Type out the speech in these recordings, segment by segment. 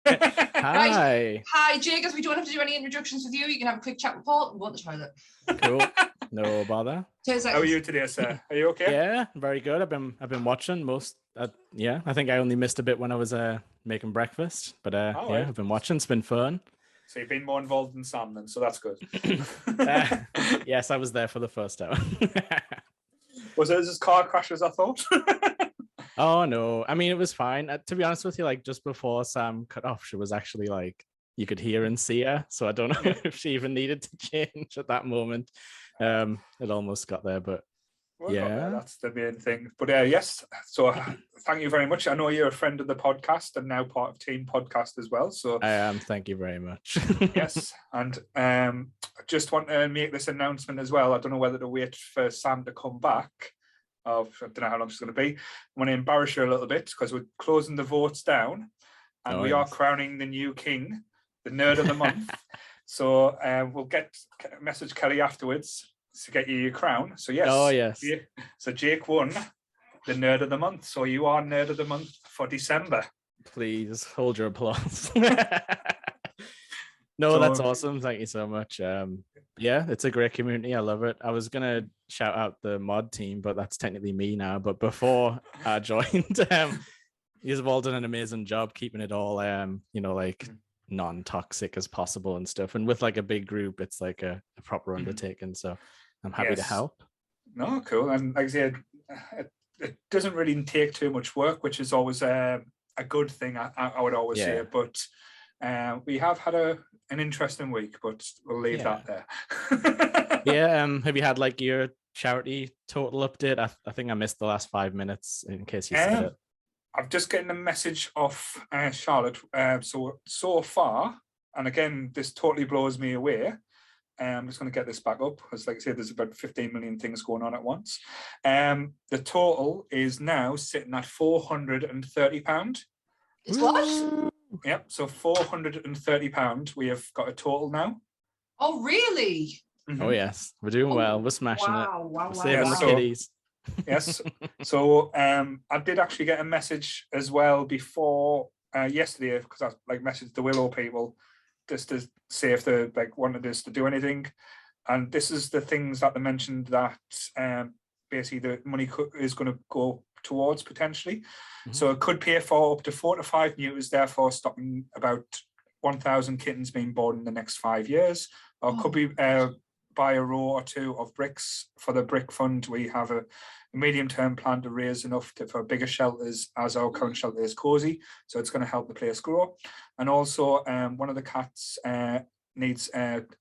Hi. Hi, Jake. As we don't have to do any introductions with you, you can have a quick chat with Paul and go to the toilet. Cool. No bother. 2 seconds. How are you today, sir? Are you okay? Yeah, very good. I've been watching most. Yeah, I think I only missed a bit when I was making breakfast, but yeah, right. I've been watching. It's been fun. So you've been more involved than Sam then, so that's good. Yes, I was there for the first hour. Was it as car crash as I thought? Oh no, I mean it was fine. To be honest with you, like just before Sam cut off, she was actually like you could hear and see her. So I don't know if she even needed to change at that moment. It almost got there, but Well, yeah, that's the main thing. But yes, so thank you very much. I know you're a friend of the podcast and now part of Team Podcast as well. So I am. Thank you very much. Yes, and I just want to make this announcement as well. I don't know whether to wait for Sam to come back. I don't know how long it's going to be. I want to embarrass you a little bit because we're closing the votes down, and we are crowning the new king, the nerd of the month. So we'll message Kelly afterwards to get you your crown. So yes. Oh yes. So Jake won the nerd of the month. So you are nerd of the month for December. Please hold your applause. No, that's awesome. Thank you so much. Yeah, it's a great community. I love it. I was gonna shout out the mod team, but that's technically me now. But before I joined, you've all done an amazing job keeping it all like non-toxic as possible and stuff. And with like a big group, it's like a proper undertaking. So I'm happy to help. No, cool. And like I said, it doesn't really take too much work, which is always a good thing. I would always say, but we have had an interesting week, but we'll leave that there. Have you had like your charity total update? I think I missed the last 5 minutes in case you said it. I've just getting a message off Charlotte. So far, and again, this totally blows me away. I'm just going to get this back up because, like I said, there's about 15 million things going on at once. The total is now sitting at £430. It's what? Yep. So £430. We have got a total now. Oh, really? Mm-hmm. Oh yes, we're doing well. We're smashing it. We're saving the kiddies. Yes. So I did actually get a message as well before yesterday because I messaged the Willow people just to see if they wanted us to do anything. And this is the things that they mentioned that basically the money is going to go towards potentially. Mm-hmm. So it could pay for up to 4 to 5 neuters, therefore stopping about 1,000 kittens being born in the next 5 years. Or could be buy a row or two of bricks for the brick fund. We have a medium-term plan to raise enough for bigger shelters as our current shelter is cozy. So it's going to help the place grow. And also one of the cats needs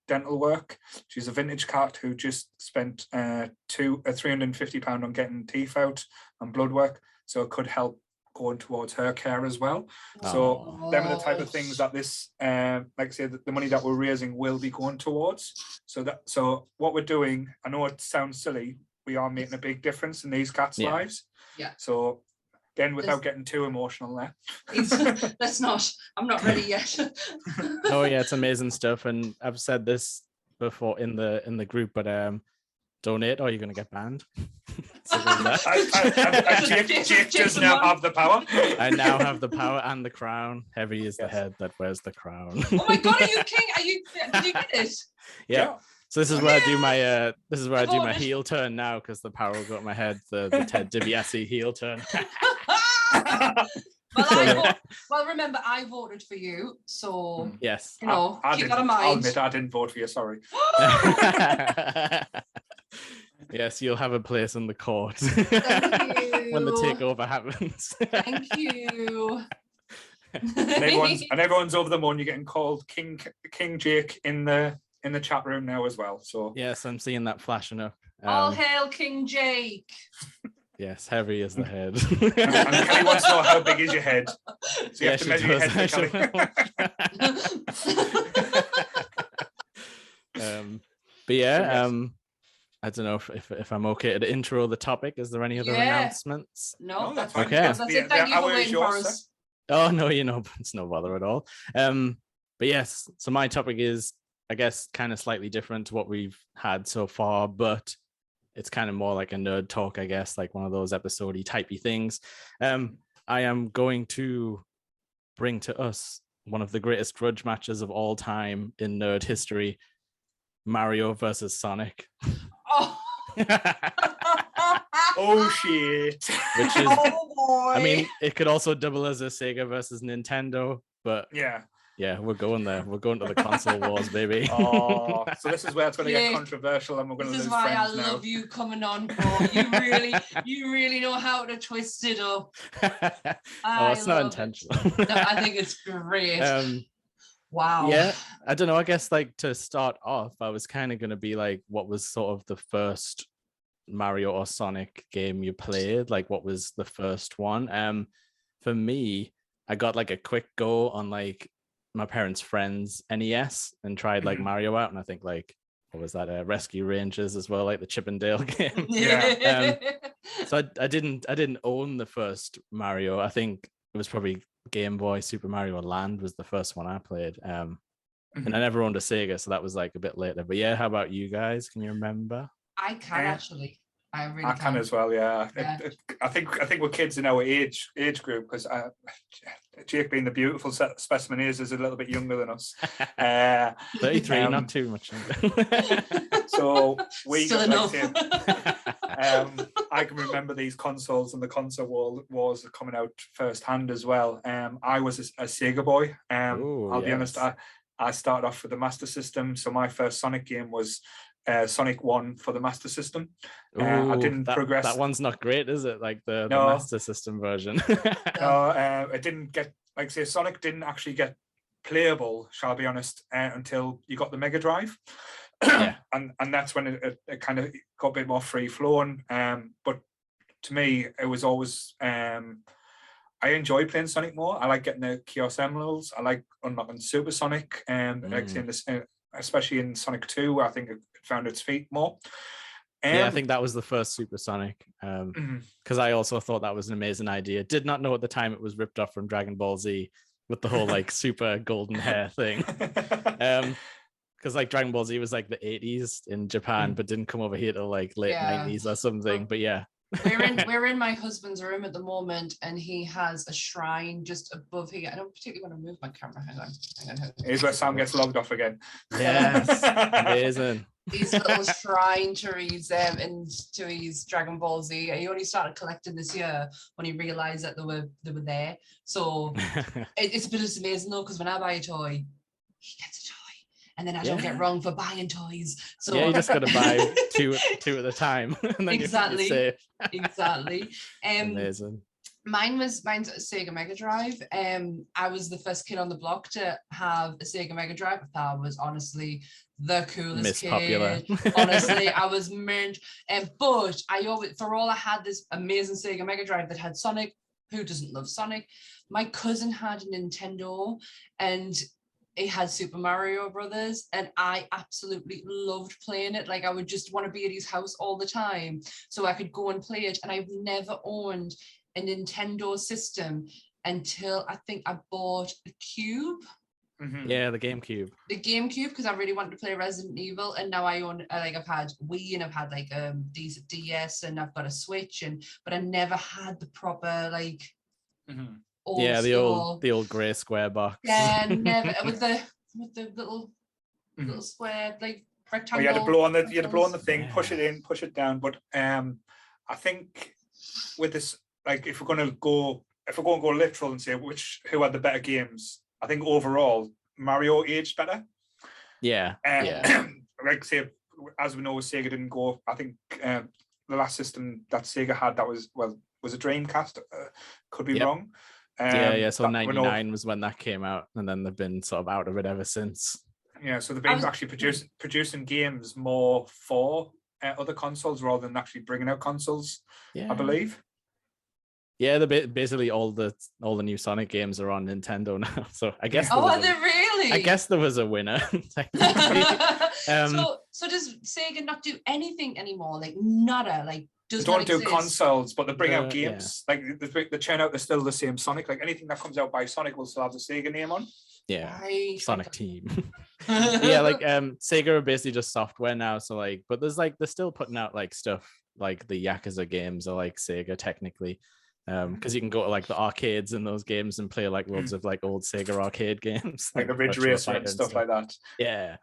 dental work. She's a vintage cat who just spent £350 on getting teeth out and blood work. So it could help going towards her care as well. So them are the type of things that this, like I said, the money that we're raising will be going towards. So what we're doing, I know it sounds silly, we are making a big difference in these cats' lives. Yeah. So again, without getting too emotional there. Let's not. I'm not ready yet. Oh yeah, it's amazing stuff. And I've said this before in the group, but donate or you're going to get banned. Jake does now have the power. I now have the power and the crown. Heavy is the head that wears the crown. Oh my god, are you king? Did you get it? Yeah. So this is where I do my my heel turn now because the power will go up my head. The Ted DiBiase heel turn. Well, remember, I voted for you, so yes, keep that in mind. I'll admit I didn't vote for you. Sorry. Yes, you'll have a place in the court when the takeover happens. Thank you. And everyone's over the moon. You're getting called King Jake in the chat room now as well. So yes, I'm seeing that flashing up. All hail King Jake. Yes, heavy is the head. And Kelly wants to know how big is your head. So you have to measure your head for Kelly. But yeah, I don't know if I'm okay to intro the topic. Is there any other announcements? No, that's okay. That's it. Thank you for waiting for us. Oh no, it's no bother at all. But yes, so my topic is, I guess, kind of slightly different to what we've had so far, but it's kind of more like a nerd talk, I guess, like one of those episode-y typey things. I am going to bring to us one of the greatest grudge matches of all time in nerd history: Mario versus Sonic. Oh. Oh shit! Which is, Oh boy. I mean, it could also double as a Sega versus Nintendo, but Yeah. we're going there. We're going to the console wars, baby. Oh, so this is where it's going to get Jake, controversial, and we're going to This lose is why I friends now. love you coming on, Paul. You really know how to twist it up. It's not intentional. No, I think it's great. Wow. Yeah, I don't know. I guess like to start off, I was kind of going to be like, what was sort of the first Mario or Sonic game you played? Like, what was the first one? For me, I got like a quick go on like my parents' friends' NES and tried like Mario out, and I think like, what was that? Rescue Rangers as well, like the Chip and Dale game. Yeah. So I didn't own the first Mario. I think it was probably Game Boy Super Mario Land was the first one I played. And I never owned a Sega, so that was like a bit later. But yeah, how about you guys? Can you remember? I can actually. I really I can as well, yeah. Yeah. I think we're kids in our age group, because Jake, being the beautiful specimen is a little bit younger than us. 33, not too much. So we Still got, enough. I can remember these consoles and the console wars coming out firsthand as well. I was a Sega boy. I'll be honest, I started off with the Master System, so my first Sonic game was Sonic 1 for the Master System. I didn't progress. That one's not great, is it? Like the Master System version. No, it didn't get, like say, Sonic didn't actually get playable, shall I be honest, until you got the Mega Drive. Yeah. and that's when it kind of got a bit more free flowing. But to me, it was always I enjoy playing Sonic more. I like getting the Chaos Emeralds. I like unlocking Super Sonic, like saying this, especially in Sonic 2, I think it found its feet more. Yeah, I think that was the first Super Sonic, because I also thought that was an amazing idea. Did not know at the time it was ripped off from Dragon Ball Z with the whole like super golden hair thing. Because like Dragon Ball Z was like the 80s in Japan, but didn't come over here till like late 90s or something. But yeah. We're in my husband's room at the moment, and he has a shrine just above here. I don't particularly want to move my camera. Hang on. Here's where Sam gets logged off again. Yes, amazing. These little shrine to his Dragon Ball Z. He only started collecting this year when he realized that they were there. So it's amazing though, because when I buy a toy, he gets a toy. And then I don't get wrong for buying toys. So you just got to buy two at a time. And then exactly. You're safe. Exactly. Amazing. Mine's a Sega Mega Drive. I was the first kid on the block to have a Sega Mega Drive. I was honestly the coolest kid. Honestly, I was mint. But I always, for all I had this amazing Sega Mega Drive that had Sonic. Who doesn't love Sonic? My cousin had a Nintendo, and it had Super Mario Brothers, and I absolutely loved playing it. Like I would just want to be at his house all the time so I could go and play it. And I've never owned a Nintendo system until I think I bought a Cube. Yeah, the GameCube. The GameCube, because I really wanted to play Resident Evil, and now I own I've had Wii, and I've had like DS, and I've got a Switch, but I never had the proper like. The old grey square box. Yeah, never with the little square like rectangle. You had to blow on the thing, push it in, push it down. But I think with this, like if we're going to go literal and say who had the better games, I think overall Mario aged better. Yeah. Like say, as we know, Sega didn't go. I think the last system that Sega had was a Dreamcast. Could be wrong. So 99 was when that came out, and then they've been sort of out of it ever since. Yeah, so they've been actually producing games more for other consoles rather than actually bringing out consoles, I believe. Yeah, basically all the new Sonic games are on Nintendo now. So I guess are they really? I guess there was a winner. So does Sega not do anything anymore? Like nada, like. They don't do consoles, but they bring out games. Like they churn out, they're still the same Sonic. Like anything that comes out by Sonic will still have the Sega name on. Yeah, Sonic Team. Sega are basically just software now. So but they're still putting out like stuff like the Yakuza games are like Sega technically. because you can go to like the arcades in those games and play like loads of like old Sega arcade games, like the Ridge Virtua Racer Fighter and stuff like that. Yeah.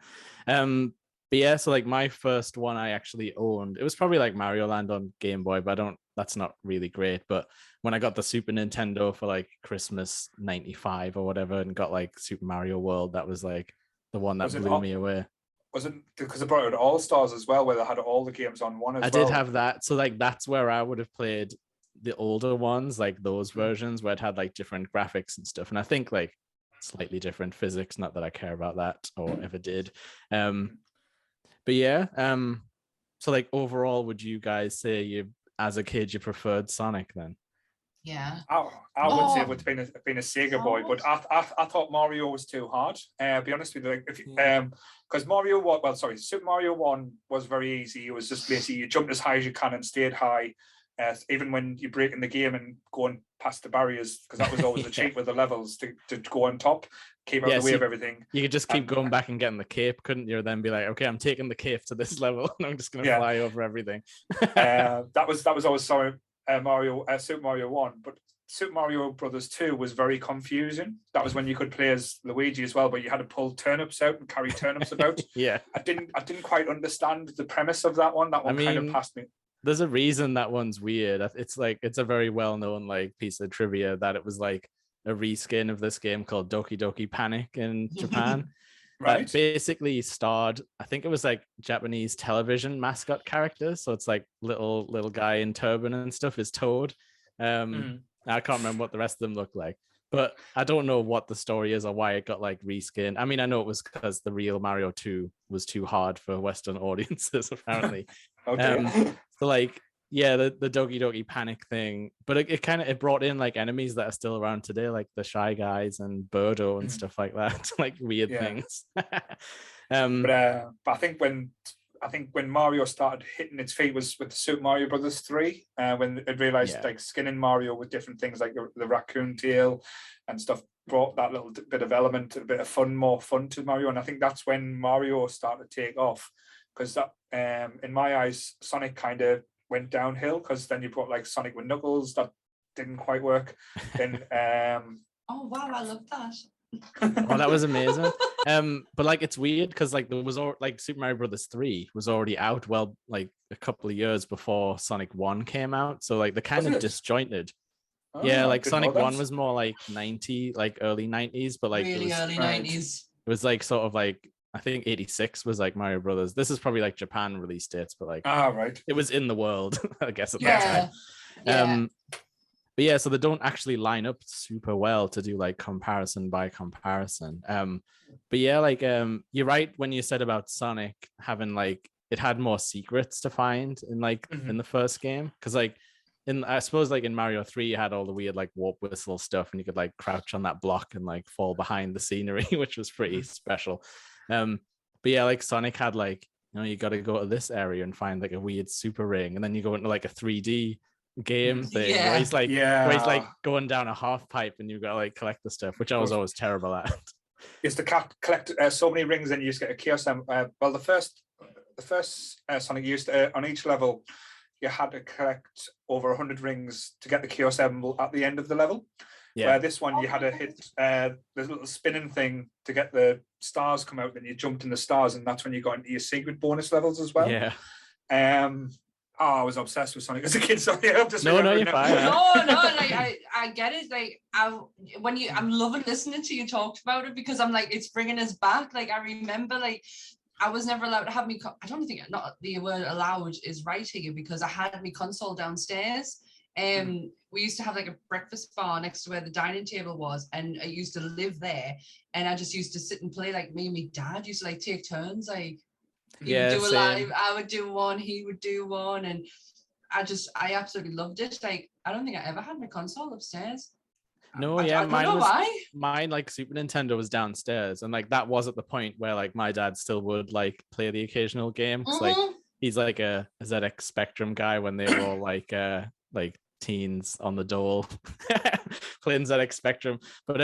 But yeah, so like my first one I actually owned, it was probably like Mario Land on Game Boy, but that's not really great. But when I got the Super Nintendo for like Christmas 95 or whatever and got like Super Mario World, that was like the one that blew me away. Was it because they brought out All Stars as well, where they had all the games on one as well? I did have that. So like that's where I would have played the older ones, like those versions where it had like different graphics and stuff. And I think like slightly different physics, not that I care about that or ever did. But yeah, so like overall, would you guys say you, as a kid, you preferred Sonic then? Yeah. I would say it would have been a Sega boy, but I thought Mario was too hard. I'll be honest with you, like if because Super Mario 1 was very easy. It was just basically you jumped as high as you can and stayed high. Even when you break in the game and going past the barriers, because that was always the cheat with the levels to go on top, keep out of the way of everything. You could just keep going back and getting the cape, couldn't you? Then be like, okay, I'm taking the cape to this level and I'm just going to fly over everything. That was always Super Mario 1, but Super Mario Brothers 2 was very confusing. That was when you could play as Luigi as well, but you had to pull turnips out and carry turnips about. Yeah. I didn't quite understand the premise of that one. That one kind of passed me. There's a reason that one's weird. It's like it's a very well-known like piece of trivia that it was like a reskin of this game called Doki Doki Panic in Japan. Right. That basically starred, I think it was like Japanese television mascot characters. So it's like little guy in turban and stuff is Toad. I can't remember what the rest of them look like, but I don't know what the story is or why it got like reskinned. I mean, I know it was because the real Mario 2 was too hard for Western audiences, apparently. So like, yeah, the Doki Doki Panic thing, but it brought in like enemies that are still around today, like the Shy Guys and Birdo and stuff like that, like weird things. But I think when Mario started hitting its feet was with the Super Mario Brothers 3, when it realized like skinning Mario with different things like the raccoon tail and stuff brought that little bit of element, a bit of more fun to Mario. And I think that's when Mario started to take off, because that in my eyes Sonic kind of went downhill, because then you brought like Sonic with Knuckles, that didn't quite work. Then oh wow, I love that. Oh, that was amazing. But like it's weird because like there was like Super Mario Brothers 3 was already out like a couple of years before Sonic 1 came out, so like they're kind of disjointed. Yeah, like Sonic 1 was more like 90, like early 90s, but like really early 90s. It was like sort of like I think 86 was like Mario Brothers. This is probably like Japan release dates, but like right, it was in the world, I guess, at that time. But yeah, so they don't actually line up super well to do like comparison by comparison. But yeah, like you're right when you said about Sonic having like it had more secrets to find in like in the first game, because like I suppose like in Mario 3 you had all the weird like warp whistle stuff and you could like crouch on that block and like fall behind the scenery, which was pretty special. But yeah, like Sonic had like, you know, you got to go to this area and find like a weird super ring, and then you go into like a 3D game thing where he's like going down a half pipe and you've got to like collect the stuff, which I was always terrible at. Is to collect so many rings and you just get a Chaos Emerald. Well, the first Sonic used on each level you had to collect over 100 rings to get the Chaos Emerald at the end of the level. Where this one you had to hit the little spinning thing to get the stars come out, then you jumped in the stars, and that's when you got into your secret bonus levels as well. I was obsessed with Sonic as a kid. Sorry, I'm just no, you're fine. No, like I get it. Like I'm loving listening to you talk about it, because I'm like, it's bringing us back. Like I remember, like I was never allowed to have me. I don't think not the word allowed is right here, because I had my console downstairs. We used to have like a breakfast bar next to where the dining table was, and I used to live there, and I just used to sit and play. Like me and my dad used to like take turns, like he would do a live, I would do one, he would do one, and I absolutely loved it. Like I don't think I ever had my console upstairs. No, I don't know why. Mine like Super Nintendo was downstairs, and like that was at the point where like my dad still would like play the occasional game. Like he's like a ZX Spectrum guy when they were all like teens on the dole playing ZX Spectrum. But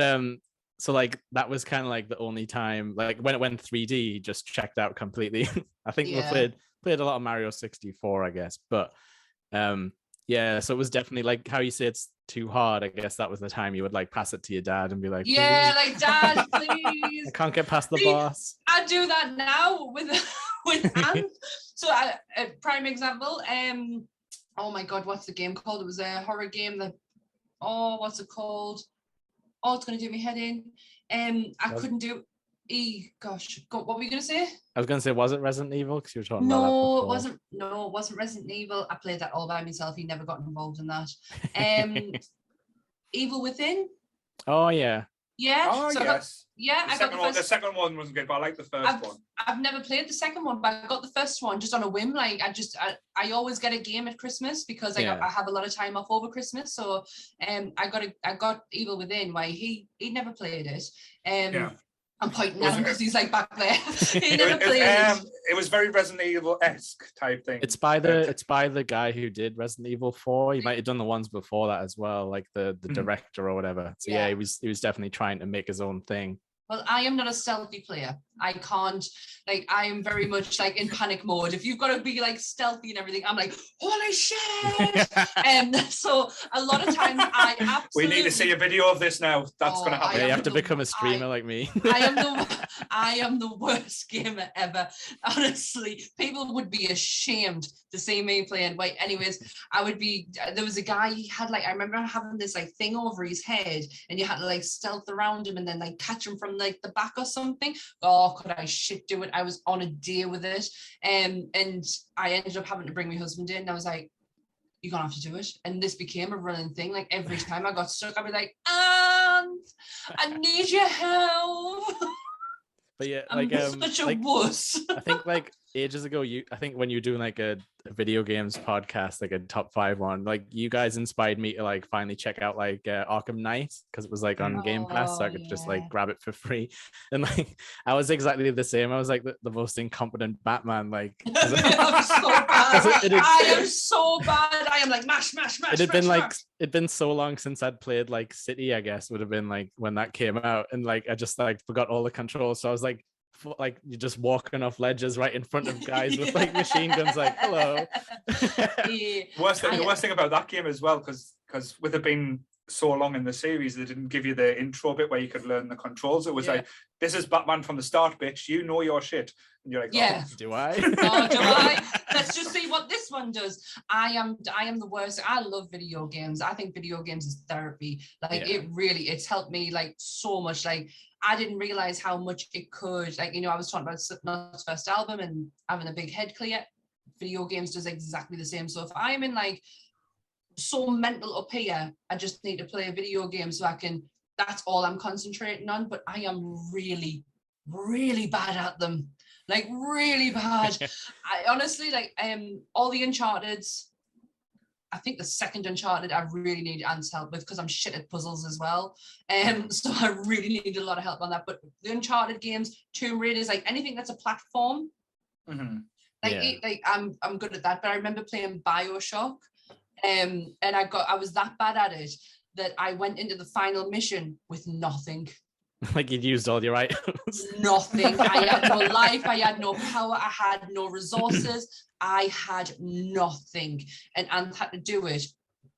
so like that was kind of like the only time, like when it went 3D, just checked out completely. I think we played a lot of Mario 64, I guess, but Yeah, so it was definitely like how you say it's too hard. I guess that was the time you would like pass it to your dad and be like, yeah, "Please, like dad, please. I can't get past the See, boss." I do that now with Ant. So a prime example. Oh my god, what's the game called? It was a horror game that. Oh, what's it called? Oh, it's gonna do me head in. I couldn't do. Gosh, what were you gonna say? I was gonna say, was it Resident Evil? Because you were talking about that No, before. it wasn't. No, it wasn't Resident Evil. I played that all by myself. He never got involved in that. Evil Within. Oh yeah. Yeah. Oh so yes. I got the first. The second one wasn't good, but I like the first one. I've never played the second one, but I got the first one just on a whim. Like I always get a game at Christmas because I have a lot of time off over Christmas. So I got Evil Within. Why he never played it. I'm pointing at him because he's like back there. He never played it. It was very Resident Evil-esque type thing. It's by the guy who did Resident Evil 4. He might have done the ones before that as well, like the director or whatever. So yeah, he was definitely trying to make his own thing. Well, I am not a stealthy player. I can't, like, I am very much like in panic mode. If you've got to be like stealthy and everything, I'm like, holy shit. And so a lot of times I absolutely... We need to see a video of this now. That's going to happen. Yeah, you have to become a streamer like me. I am the worst gamer ever. Honestly, people would be ashamed to see me playing. Wait, anyways, there was a guy, he had like, I remember having this like thing over his head and you had to like stealth around him and then like catch him from like the back or something. Oh, could I shit do it? I was on a day with it. And I ended up having to bring my husband in and I was like, you're gonna have to do it. And this became a running thing. Like every time I got stuck, I'd be like, I need your help. But yeah, I'm such a wuss. I think like ages ago, I think when you were doing like a video games podcast, like a top 5 one, like you guys inspired me to like finally check out like Arkham Knight because it was like on Game Pass, so I could just like grab it for free. And like I was exactly the same. I was like the most incompetent Batman. Like I'm so bad. I am so bad. I am like mash. It had been like it'd been so long since I'd played like City, I guess would have been like when that came out, and like I just like forgot all the controls, so I was like you're just walking off ledges right in front of guys with like machine guns, like hello. The worst thing about that game as well, because with it being so long in the series, they didn't give you the intro bit where you could learn the controls. It was like, this is Batman from the start, bitch. You know your shit. And you're like, do I? Oh, do I? Let's just see what this one does. I am the worst. I love video games. I think video games is therapy. Like it's helped me like so much. Like I didn't realize how much it could. Like, I was talking about Slipknot's first album and having a big head clear. Video games does exactly the same. So if I'm in like so mental up here, I just need to play a video game so that's all I'm concentrating on. But I am really, really bad at them. Like really bad. I honestly like all the Uncharted's. I think the second Uncharted I really need Ant's help with because I'm shit at puzzles as well. So I really need a lot of help on that. But the Uncharted games, Tomb Raiders, like anything that's a platform, like I'm good at that. But I remember playing BioShock, and I was that bad at it that I went into the final mission with nothing. Like you'd used all your items. Nothing. I had no life. I had no power. I had no resources. I had nothing. And Ant had to do it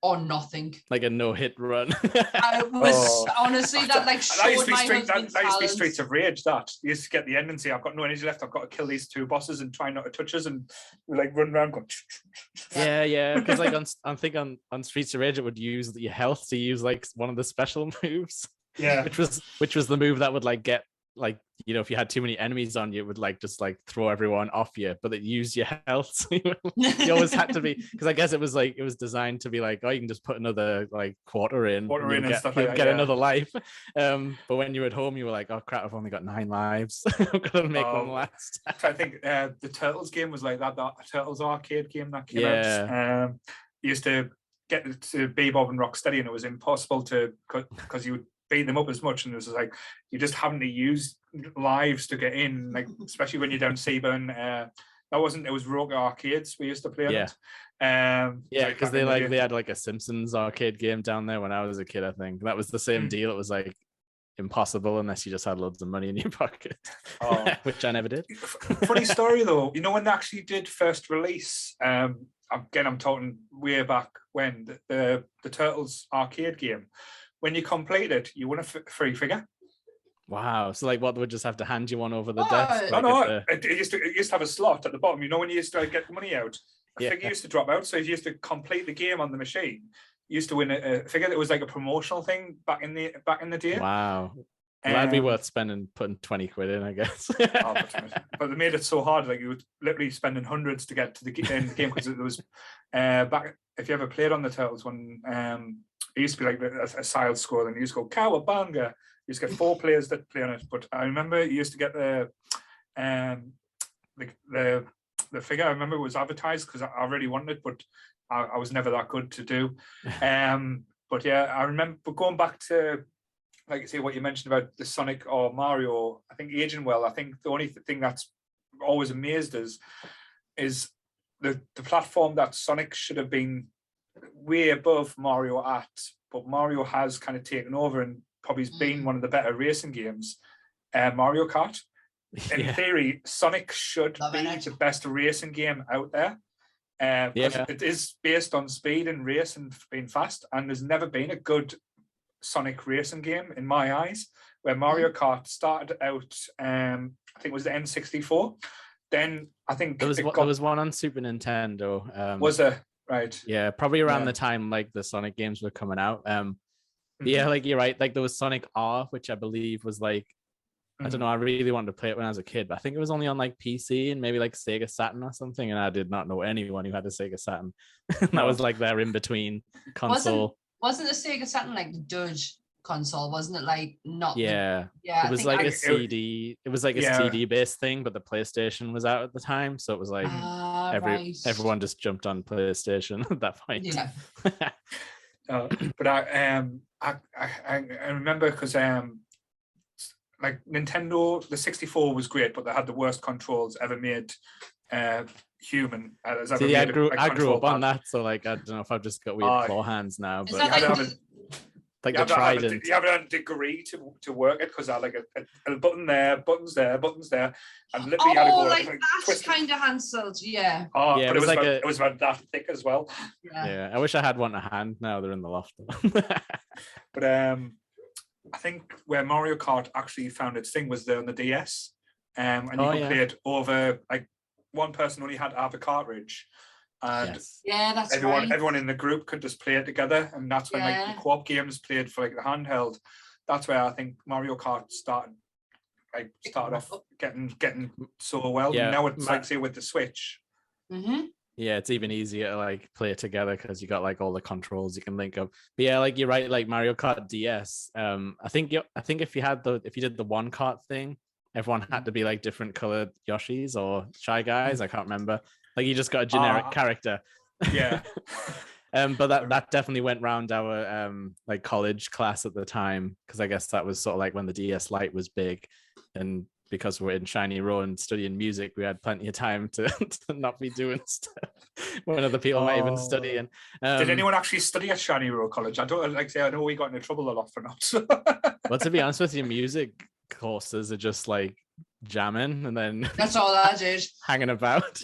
or nothing. Like a no-hit run. I was honestly that like showed my husband's that used to be Streets of Rage. That you used to get the end and say, "I've got no energy left. I've got to kill these 2 bosses and try not to touch us," and we like run around going. Yeah. Because like on Streets of Rage, it would use your health to use like one of the special moves. Yeah, which was the move that would like get like if you had too many enemies on you, it would like just like throw everyone off you, but it used your health. So you always had to be, because I guess it was designed to be like, oh, you can just put another like quarter in and stuff like that, get another life. But when you were at home, you were like, oh crap, I've only got 9 lives. I've got to make one last. I think the Turtles game was like that. That Turtles arcade game that came out. Used to get to Bebop and Rocksteady, and it was impossible to because you would beat them up as much, and it was like you're just having to use lives to get in, like especially when you're down Seaburn. It was Rogue Arcades we used to play on it. Because they had like a Simpsons arcade game down there when I was a kid. I think that was the same deal. It was like impossible unless you just had loads of money in your pocket, which I never did. Funny story though, you know, when they actually did first release, again, I'm talking way back when the Turtles arcade game, when you complete it, you win a free figure. Wow. So like, what, would just have to hand you one over the desk? Like no, it used to have a slot at the bottom. You know, when you used to get the money out, a figure used to drop out. So if you used to complete the game on the machine, you used to win a figure that was like a promotional thing back in the day. Wow. Well, that'd be worth putting 20 quid in, I guess. But they made it so hard, like you were literally spending hundreds to get to the game, because it was back. If you ever played on the Turtles one, it used to be like a side scroll, and you used to go cowabunga. You used to get 4 players that play on it. But I remember you used to get the figure. I remember it was advertised because I really wanted it, but I was never that good to do. But yeah, I remember going back to, like I say, what you mentioned about the Sonic or Mario, I think aging well. I think the only thing that's always amazed us is the platform that Sonic should have been way above Mario at, but Mario has kind of taken over and probably has been one of the better racing games. Mario Kart. In theory, Sonic should be the best racing game out there. Because it is based on speed and race and being fast, and there's never been a good Sonic racing game in my eyes. Where Mario Kart started out, I think it was the N64. Then I think there was one on Super Nintendo. Was there? Right. Yeah, probably around the time like the Sonic games were coming out. Yeah, like you're right. Like there was Sonic R, which I believe was like, I don't know, I really wanted to play it when I was a kid, but I think it was only on like PC and maybe like Sega Saturn or something, and I did not know anyone who had a Sega Saturn. That was like their in-between console. Wasn't the Sega Saturn like the Doge console? Wasn't it like not? It was like a CD. It was like a CD-based thing, but the PlayStation was out at the time, so it was like everyone just jumped on PlayStation at that point. Yeah. But I remember because like Nintendo, the 64 was great, but they had the worst controls ever made human. I grew up on that, so like I don't know if I've just got weird claw hands now. But you have a degree to work it, because I like a button there, buttons there, and literally you had to go like that's kind of handled, but it was about that thick as well. Yeah, I wish I had one to hand. Now they're in the loft. But I think where Mario Kart actually found its thing was there on the DS, and you could play it over, like one person only had to have a cartridge, and that's everyone in the group could just play it together, and that's when like the co-op games played for like the handheld. That's where I think Mario Kart started off getting so well. Yeah, now it's like say with the Switch. Yeah, it's even easier to like play it together because you got like all the controls you can link up. But yeah, like you're right, like Mario Kart DS. I think if you did the one kart thing, everyone had to be like different colored Yoshis or Shy Guys. I can't remember. Like you just got a generic character. Yeah. But that definitely went round our like college class at the time, because I guess that was sort of like when the DS Lite was big, and because we're in Shiny Row and studying music, we had plenty of time to not be doing stuff when other people might even study. And did anyone actually study at Shiny Row College? I don't like say I know we got into trouble a lot for not. Well, to be honest with you, music courses are just like jamming, and then that's all I did, hanging about.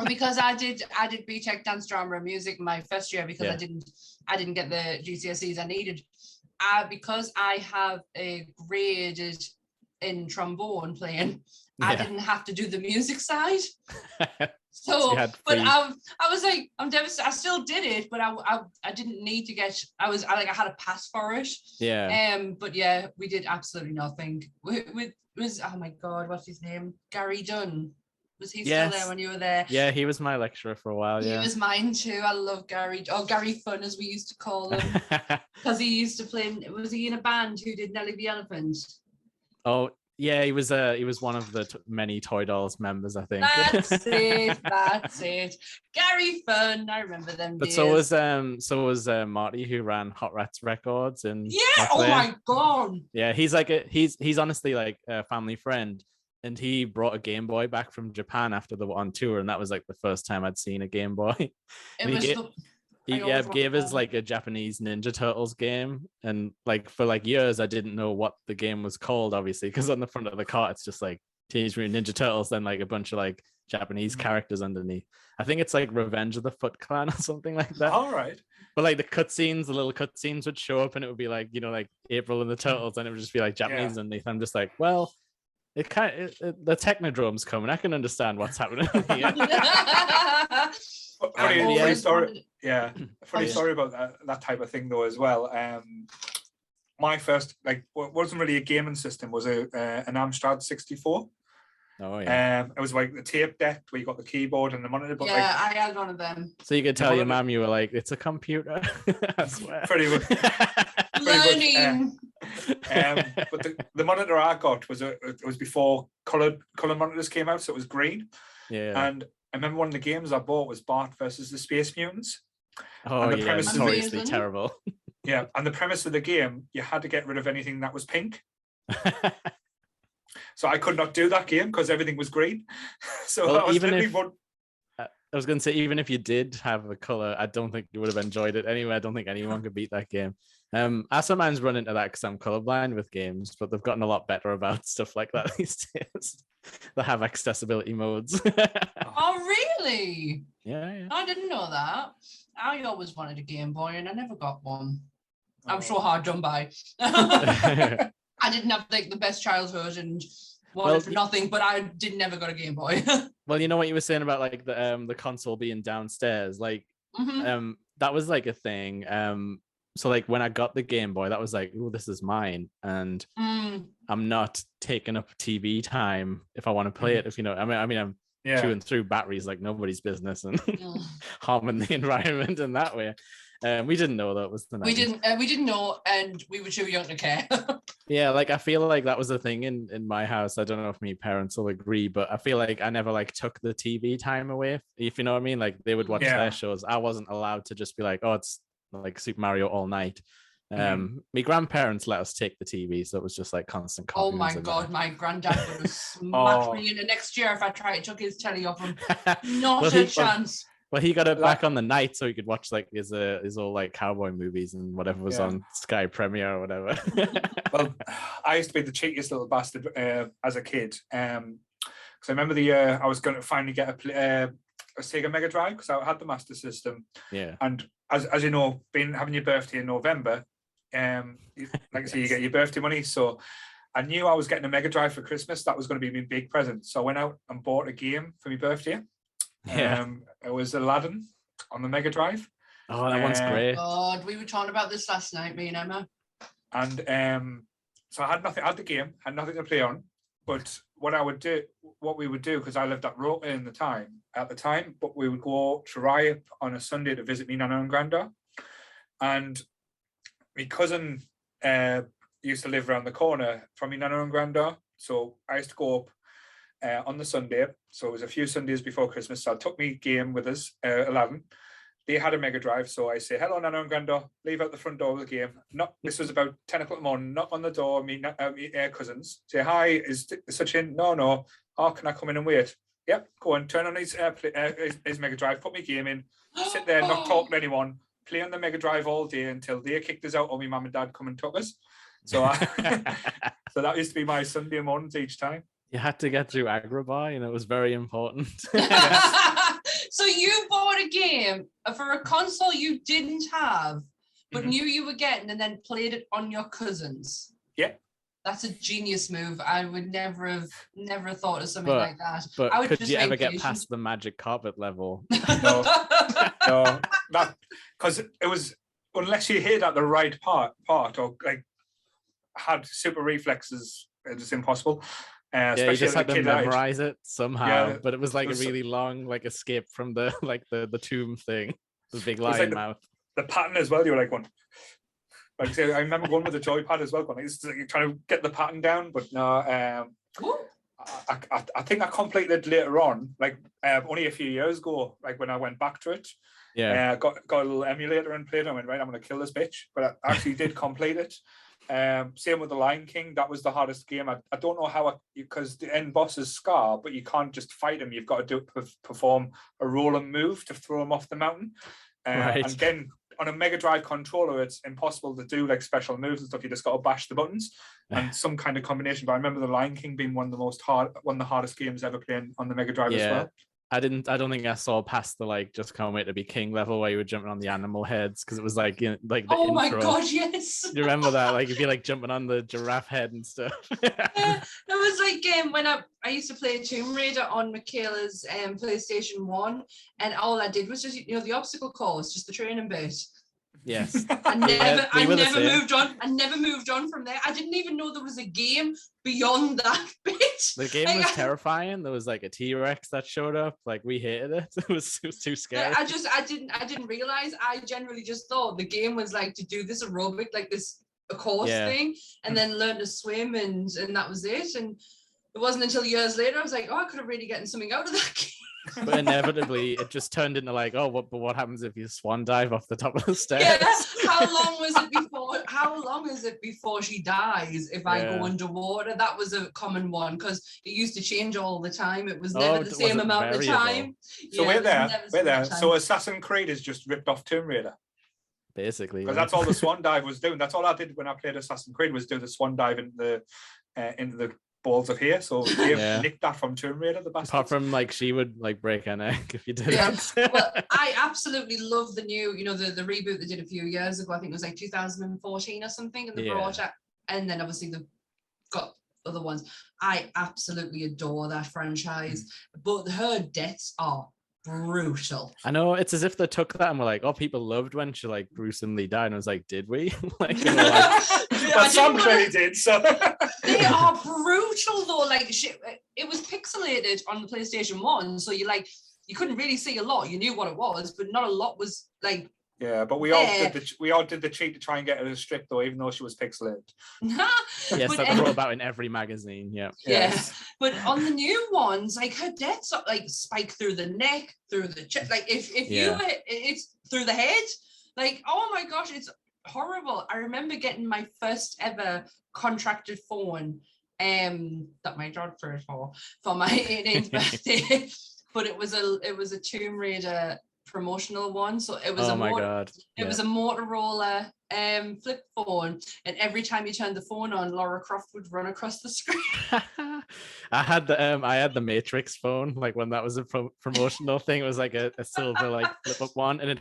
Because I did BTEC dance, drama, and music my first year, because I didn't get the GCSEs I needed. Because I have a graded in trombone playing, I didn't have to do the music side. So I was like, I'm devastated. I still did it, but I didn't need to get. I had a pass for it. Yeah. But yeah, we did absolutely nothing. Was oh my god, what's his name? Gary Dunn. Was he still there when you were there? Yeah, he was my lecturer for a while. He was mine too. I love Gary. Oh, Gary Fun, as we used to call him, because he used to play. Was he in a band who did Nelly the Elephant? Oh yeah, he was one of the many Toy Dolls members, I think. That's it. Gary Fun, I remember them. But days. so was Marty, who ran Hot Rats Records, and oh my god. Yeah, he's he's honestly like a family friend, and he brought a Game Boy back from Japan after they were on tour, and that was like the first time I'd seen a Game Boy. Yeah, gave us like a Japanese Ninja Turtles game, and like for like years I didn't know what the game was called, obviously, because on the front of the cart it's just like Teenage Mutant Ninja Turtles, then like a bunch of like Japanese characters underneath. I think it's like Revenge of the Foot Clan or something like that. All right. But like the little cutscenes would show up, and it would be like, you know, like April and the Turtles, and it would just be like Japanese underneath. I'm just like, well, the Technodrome's coming. I can understand what's happening here. Funny story. Yeah, funny story about that type of thing though as well. My first wasn't really a gaming system, was an Amstrad 64. Oh yeah. It was like the tape deck where you got the keyboard and the monitor. But yeah, I had one of them. So you could tell your mom you were like, it's a computer. I swear. Pretty much. Learning. But the monitor I got was it was before color monitors came out, so it was green. Yeah. And I remember one of the games I bought was Bart versus the Space Mutants. Oh yeah, notoriously terrible. Yeah, and the premise of the game, you had to get rid of anything that was pink. So I could not do that game because everything was green. So well, I was going to say, even if you did have a color, I don't think you would have enjoyed it anyway. I don't think anyone could beat that game. I sometimes run into that because I'm colorblind with games, but they've gotten a lot better about stuff like that these days. They have accessibility modes. Oh, really? Yeah. I didn't know that. I always wanted a Game Boy and I never got one. I'm so hard done by. I didn't have like the best childhood and wanted for nothing, but I never got a Game Boy. Well, you know what you were saying about like the console being downstairs, like that was like a thing. So like when I got the Game Boy, that was like, oh, this is mine, and I'm not taking up TV time if I want to play it. If you know, I mean, I'm chewing through batteries like nobody's business and harming the environment in that way. We didn't know that was the 90s. We didn't know, and we were too young to care. Yeah, like I feel like that was a thing in my house. I don't know if my parents will agree, but I feel like I never like took the TV time away, if you know what I mean. Like they would watch their shows. I wasn't allowed to just be like, oh, it's like Super Mario all night. My grandparents let us take the TV, so it was just like constant cartoons. Oh my god, my granddad would have smacked me in the next year if I took his telly off him. Not a chance. Well, he got it back on the night so he could watch like his all like cowboy movies and whatever was on Sky Premiere or whatever. Well, I used to be the cheekiest little bastard as a kid. Because I remember the year I was going to finally get a Sega Mega Drive because I had the Master System. Yeah. And as you know, having your birthday in November, like I say, you get your birthday money. So I knew I was getting a Mega Drive for Christmas. That was going to be my big present. So I went out and bought a game for my birthday. It was Aladdin on the Mega Drive. Oh, that one's great. God, we were talking about this last night, me and Emma. And so I had nothing. I had the game, had nothing to play on. But what we would do, because I lived at Rota at the time, but we would go to Riop on a Sunday to visit me nana and granda. And my cousin used to live around the corner from me nana and granda. So I used to go up on the Sunday, so it was a few Sundays before Christmas. So I took me game with us, 11. They had a Mega Drive, so I say, hello, Nana and Granda, leave out the front door of the game. This was about 10 o'clock in the morning, knock on the door, me cousins, say, hi, is such in? No. Oh, can I come in and wait? Yep, go on, turn on his Mega Drive, put me game in, sit there, not talk to anyone, play on the Mega Drive all day until they kicked us out or my mum and dad come and took us. So, so that used to be my Sunday mornings each time. You had to get through Agrabah, and it was very important. So you bought a game for a console you didn't have, but knew you were getting, and then played it on your cousins. Yeah. That's a genius move. I would never have thought of something like that. But I would could just you ever get past the magic carpet level? No, because it was, unless you hit at the right part or like had super reflexes, it's impossible. You just had to memorize it somehow, but it was like a really long like escape from the the tomb thing, the big lion mouth. The pattern as well, you were like one. Like I remember going with the joypad as well, going like, trying to get the pattern down, but no. I think I completed later on, like only a few years ago, like when I went back to it. Yeah. Got a little emulator and played it. I went, right, I'm going to kill this bitch, but I actually did complete it. Same with the Lion King. That was the hardest game. I don't know how, because the end boss is Scar, but you can't just fight him. You've got to perform a roll and move to throw him off the mountain. Right. And again, on a Mega Drive controller, it's impossible to do like special moves and stuff. You just got to bash the buttons and some kind of combination. But I remember the Lion King being one of the hardest games ever playing on the Mega Drive as well. I don't think I saw past the like just can't wait to be king level where you were jumping on the animal heads, because it was like, you know, like the Oh intro. my god, yes. You remember that? Like if you like jumping on the giraffe head and stuff. That was like when I used to play Tomb Raider on Michaela's PlayStation 1, and all I did was just, you know, the obstacle course, just the training bit. Yes. I never moved on. I never moved on from there. I didn't even know there was a game beyond that bit. The game like, was terrifying. There was like a T-Rex that showed up. Like we hated it. It was too scary. I didn't realize. I generally just thought the game was like to do this aerobic, like this course thing, and then learn to swim, and that was it. And it wasn't until years later I was like, oh, I could have really gotten something out of that game. But inevitably it just turned into like, oh, what happens if you swan dive off the top of the stairs? Yeah. How long is it before she dies if I go underwater? That was a common one because it used to change all the time. It was never the same amount of time. So we're there. So Assassin's Creed is just ripped off Tomb Raider. Basically. Because that's all the swan dive was doing. That's all I did when I played Assassin's Creed was do the swan dive into the balls of hair. So they nicked that from Tomb Raider, the bastards. Apart from like she would like break her neck if you did it. Well, I absolutely love the new, you know, the reboot they did a few years ago. I think it was like 2014 or something, and they brought it, and then obviously they've got other ones. I absolutely adore that franchise, but her deaths are brutal. I know, it's as if they took that and were like, oh, people loved when she like gruesomely died, and I was like, did we? Like, you know, like but some clearly did. So they are brutal though. Like it was pixelated on the PlayStation 1, so you couldn't really see a lot. You knew what it was, but not a lot was like. Yeah, but we all did the cheat to try and get her to strip though, even though she was pixelated. Yes, that's brought about in every magazine. Yeah. Yes. But on the new ones, like her deaths are like spike through the neck, through the chest. Like if it's through the head. Like, oh my gosh, it's horrible. I remember getting my first ever contracted phone that my dad paid for my 18th birthday. But it was a Tomb Raider promotional one, so it was it was a Motorola flip phone, and every time you turned the phone on, Lara Croft would run across the screen. I had the Matrix phone, like when that was a promotional thing. It was like a silver like flip up one, and it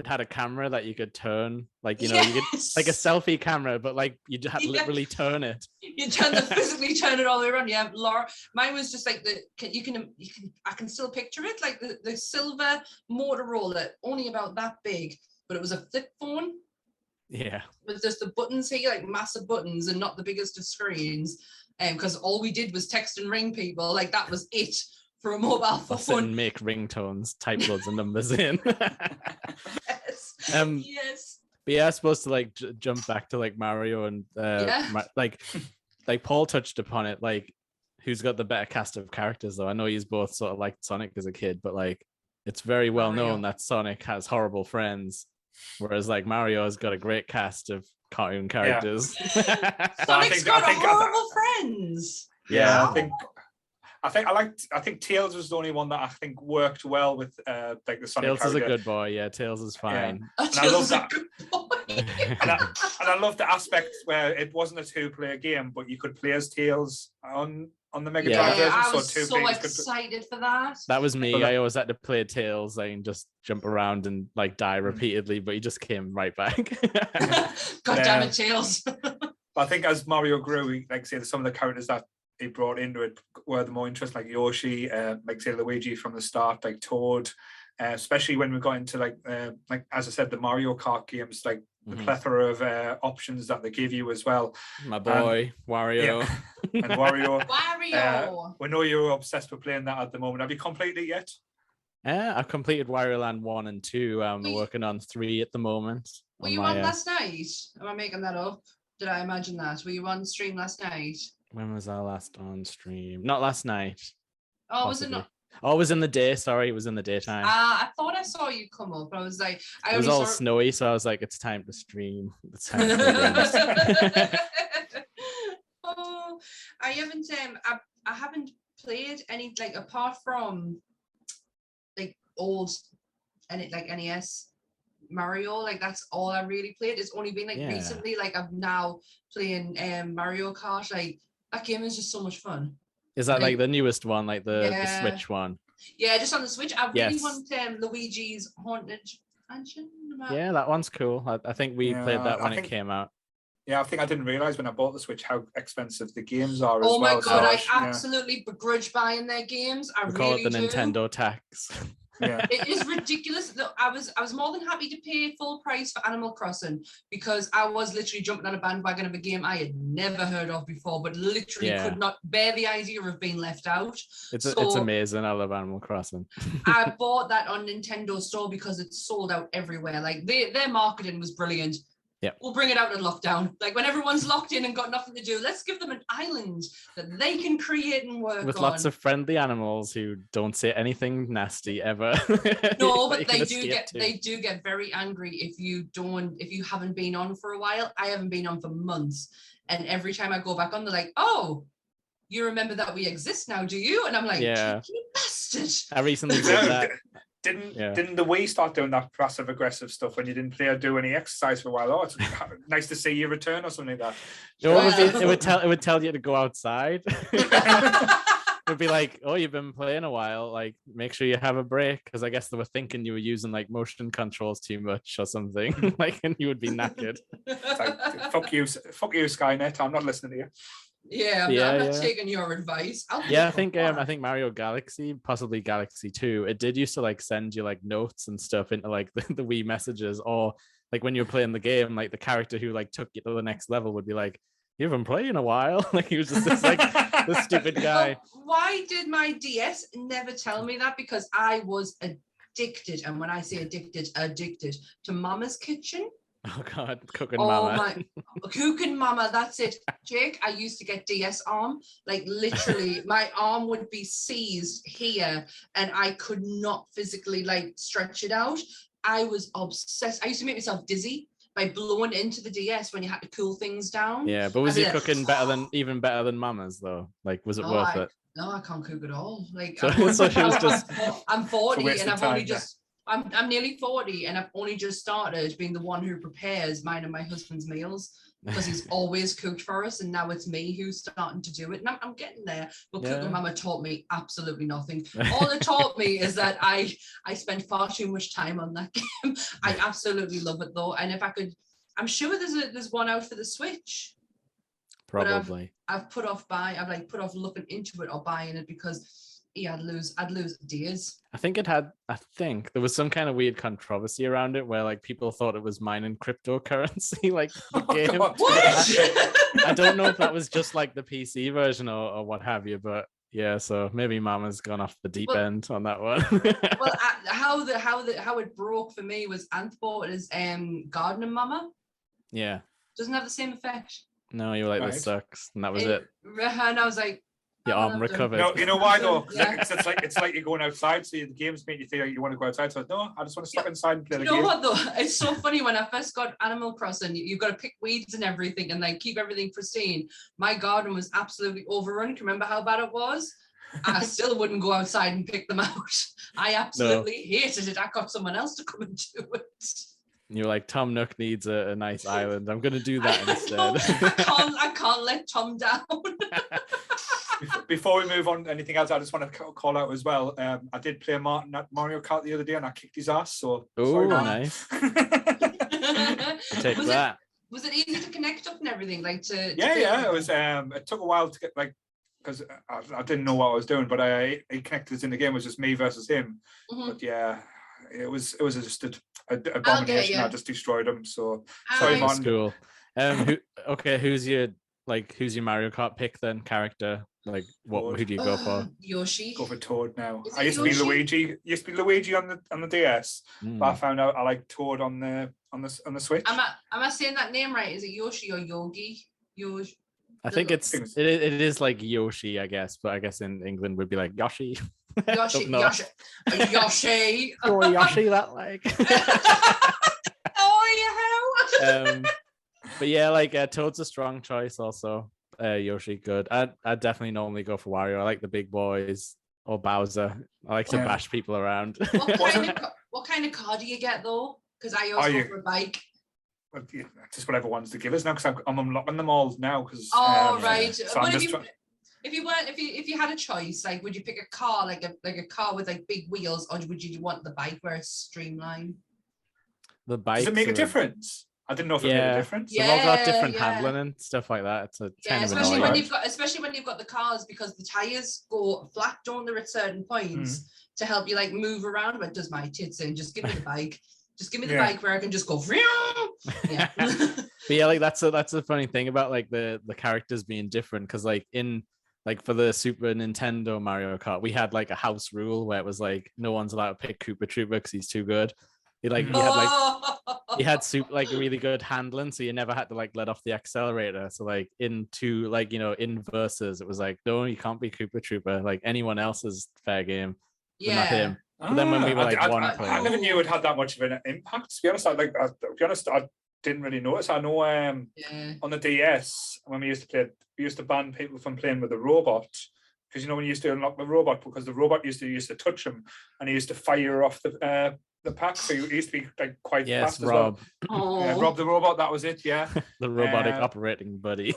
had a camera that you could turn, like, you know, you could like a selfie camera, but like you had to literally turn it. You physically turn it all the way around. Yeah, Laura, mine was just like I can still picture it, like the silver Motorola, only about that big, but it was a flip phone. Yeah. With just the buttons here, like massive buttons, and not the biggest of screens. Because all we did was text and ring people. Like that was it. For a mobile phone. Sit and make ringtones, type loads of numbers in. Yes. Yes. But yeah, I suppose to like jump back to like Mario and like Paul touched upon it, like who's got the better cast of characters though. I know he's both sort of like Sonic as a kid, but like it's very well known that Sonic has horrible friends, whereas like Mario has got a great cast of cartoon characters. Sonic's got horrible friends. Yeah, I think Tails was the only one that I think worked well with like the Sonic Tails character. Is a good boy. Yeah, Tails is fine. Yeah. And I love that. and I love the aspect where it wasn't a two-player game, but you could play as Tails on the Mega Drive version. I was so excited for that. That was me. I always had to play Tails and just jump around and like die repeatedly, but he just came right back. God damn it, Tails. I think as Mario grew, like say some of the characters that he brought into it were the more interesting, like Yoshi, like say Luigi from the start, like Toad, especially when we got into like as I said, the Mario Kart games, like the plethora of options that they give you as well. My boy, Wario. And Wario. Wario. We know you're obsessed with playing that at the moment. Have you completed it yet? I've completed Wario Land 1 and 2. We're working on 3 at the moment. Were you on last night? Am I making that up? Did I imagine that? Were you on stream last night? When was I last on stream? Not last night. Oh, possibly. Was it not? Oh, it was in the day. Sorry, it was in the daytime. I thought I saw you come up. I was like, it was all snowy, so I was like, it's time to stream. It's time to Oh, I haven't played any, like, apart from like old and it like NES Mario. Like that's all I really played. It's only been like recently, like I'm now playing Mario Kart. Like that game is just so much fun. Is that like the newest one, like the Switch one? Yeah, just on the Switch. I really want Luigi's Haunted Mansion. Yeah, that one's cool. I think we played that when it came out. Yeah, I think I didn't realize when I bought the Switch how expensive the games are. Oh my god, I absolutely begrudge buying their games. I really call it the Nintendo tax. Yeah. It is ridiculous. Look, I was more than happy to pay full price for Animal Crossing because I was literally jumping on a bandwagon of a game I had never heard of before, but literally could not bear the idea of being left out. It's amazing. I love Animal Crossing. I bought that on Nintendo Store because it's sold out everywhere. Like their marketing was brilliant. Yeah, we'll bring it out in lockdown. Like when everyone's locked in and got nothing to do, let's give them an island that they can create and work with on. Lots of friendly animals who don't say anything nasty ever. No, but they do get very angry if you haven't been on for a while. I haven't been on for months, and every time I go back on, they're like, "Oh, you remember that we exist now, do you?" And I'm like, "You bastard!" I recently did that. Didn't the Wii start doing that passive aggressive stuff when you didn't play or do any exercise for a while? Oh, it's nice to see you return or something like that. No, it would tell you to go outside. It would be like, oh, you've been playing a while. Like, make sure you have a break, because I guess they were thinking you were using like motion controls too much or something. Like, and you would be knackered. It's like, fuck you, Skynet. I'm not listening to you. Yeah, I'm not taking your advice. I think Mario Galaxy, possibly Galaxy 2, it did used to like send you like notes and stuff into like the Wii messages, or like when you were playing the game, like the character who like took you to the next level would be like, "You haven't played in a while." Like he was just this like this stupid guy. Well, why did my DS never tell me that? Because I was addicted, and when I say addicted to Mama's Kitchen. Oh God, Cooking Mama. Cooking Mama, that's it. Jake, I used to get DS arm. Like literally, my arm would be seized here and I could not physically like stretch it out. I was obsessed. I used to make myself dizzy by blowing into the DS when you had to cool things down. Yeah, but was your cooking even better than Mama's though? Like, was it worth it? No, I can't cook at all. Like, so she was just. I'm 40 and I've only just. I'm nearly 40 and I've only just started being the one who prepares mine and my husband's meals because he's always cooked for us, and now it's me who's starting to do it, and I'm getting there. But Cooking Mama taught me absolutely nothing. All it taught me is that I spend far too much time on that game. I absolutely love it though, and if I could, I'm sure there's one out for the Switch. Probably. I've put off looking into it or buying it because I'd lose days. I think there was some kind of weird controversy around it where like people thought it was mining cryptocurrency, like the game. What? I don't know if that was just like the PC version or what have you, but yeah, so maybe Mama's gone off the deep end on that one. Well, how it broke for me was Anth bought his Gardening Mama. Yeah. Doesn't have the same effect. No, you were like, this sucks, and that was it. And I was like, your arm recovered. No, you know why though? It's like you're going outside, so the games make you feel like you want to go outside. So no, I just want to stuck inside and play the game. You know what though? It's so funny when I first got Animal Crossing, you've got to pick weeds and everything and like keep everything pristine. My garden was absolutely overrun. Can you remember how bad it was? I still wouldn't go outside and pick them out. I absolutely hated it. I got someone else to come and do it. You're like, Tom Nook needs a nice island. I'm going to do that instead. I can't let Tom down. Before we move on to anything else, I just want to call out as well. I did play Mario Kart the other day and I kicked his ass. So nice. Take that. Was it easy to connect up and everything? Like it was. It took a while to get because I didn't know what I was doing, but he connected us in the game. It was just me versus him. Mm-hmm. But yeah, it was just an abomination. I just destroyed him. So sorry, man. Cool. Who's your Mario Kart pick then? Character? Like who do you go for? Yoshi. Go for Toad now. I used to be Luigi. Used to be Luigi on the DS, but I found out I like Toad on the Switch. Am I saying that name right? Is it Yoshi or Yogi? Yoshi. I think it is like Yoshi, I guess, but I guess in England would be like Yoshi. Yoshi. Oh, Yoshi, that like. Oh yeah. But yeah, like Toad's a strong choice also. Yoshi, good. I'd definitely normally go for Wario. I like the big boys or Bowser. I like to bash people around. What What kind of car do you get though? Because I always go for a bike. Well, yeah, just whatever ones to give us now, because I'm unlocking them all now. Because right. So I'm just if you had a choice, like, would you pick a car like a car with like big wheels, or would you want the bike where it's streamlined? The bike. Does it make a difference? I didn't know if it made a difference. They've all got different handling and stuff like that. It's especially when you've got the cars, because the tires go flat, don't they, at certain points to help you like move around. But does my tits in? Just give me the bike. Just give me the bike where I can just go. Yeah. But yeah, like that's a funny thing about like the characters being different, because like for the Super Nintendo Mario Kart, we had like a house rule where it was like no one's allowed to pick Koopa Troopa because he's too good. He had super like really good handling, so you never had to like let off the accelerator. So like in versus, it was like, no, you can't be Koopa Troopa. Like anyone else is fair game, but not him. But then when we were like one player, I never knew it had that much of an impact. To be honest, I didn't really notice. I know on the DS when we used to ban people from playing with the robot, because when you used to unlock the robot, because the robot used to touch him and he used to fire off the pack, so he used to be like quite fast as Rob. Well. Yeah, Rob the robot, that was it. Yeah, the robotic operating buddy.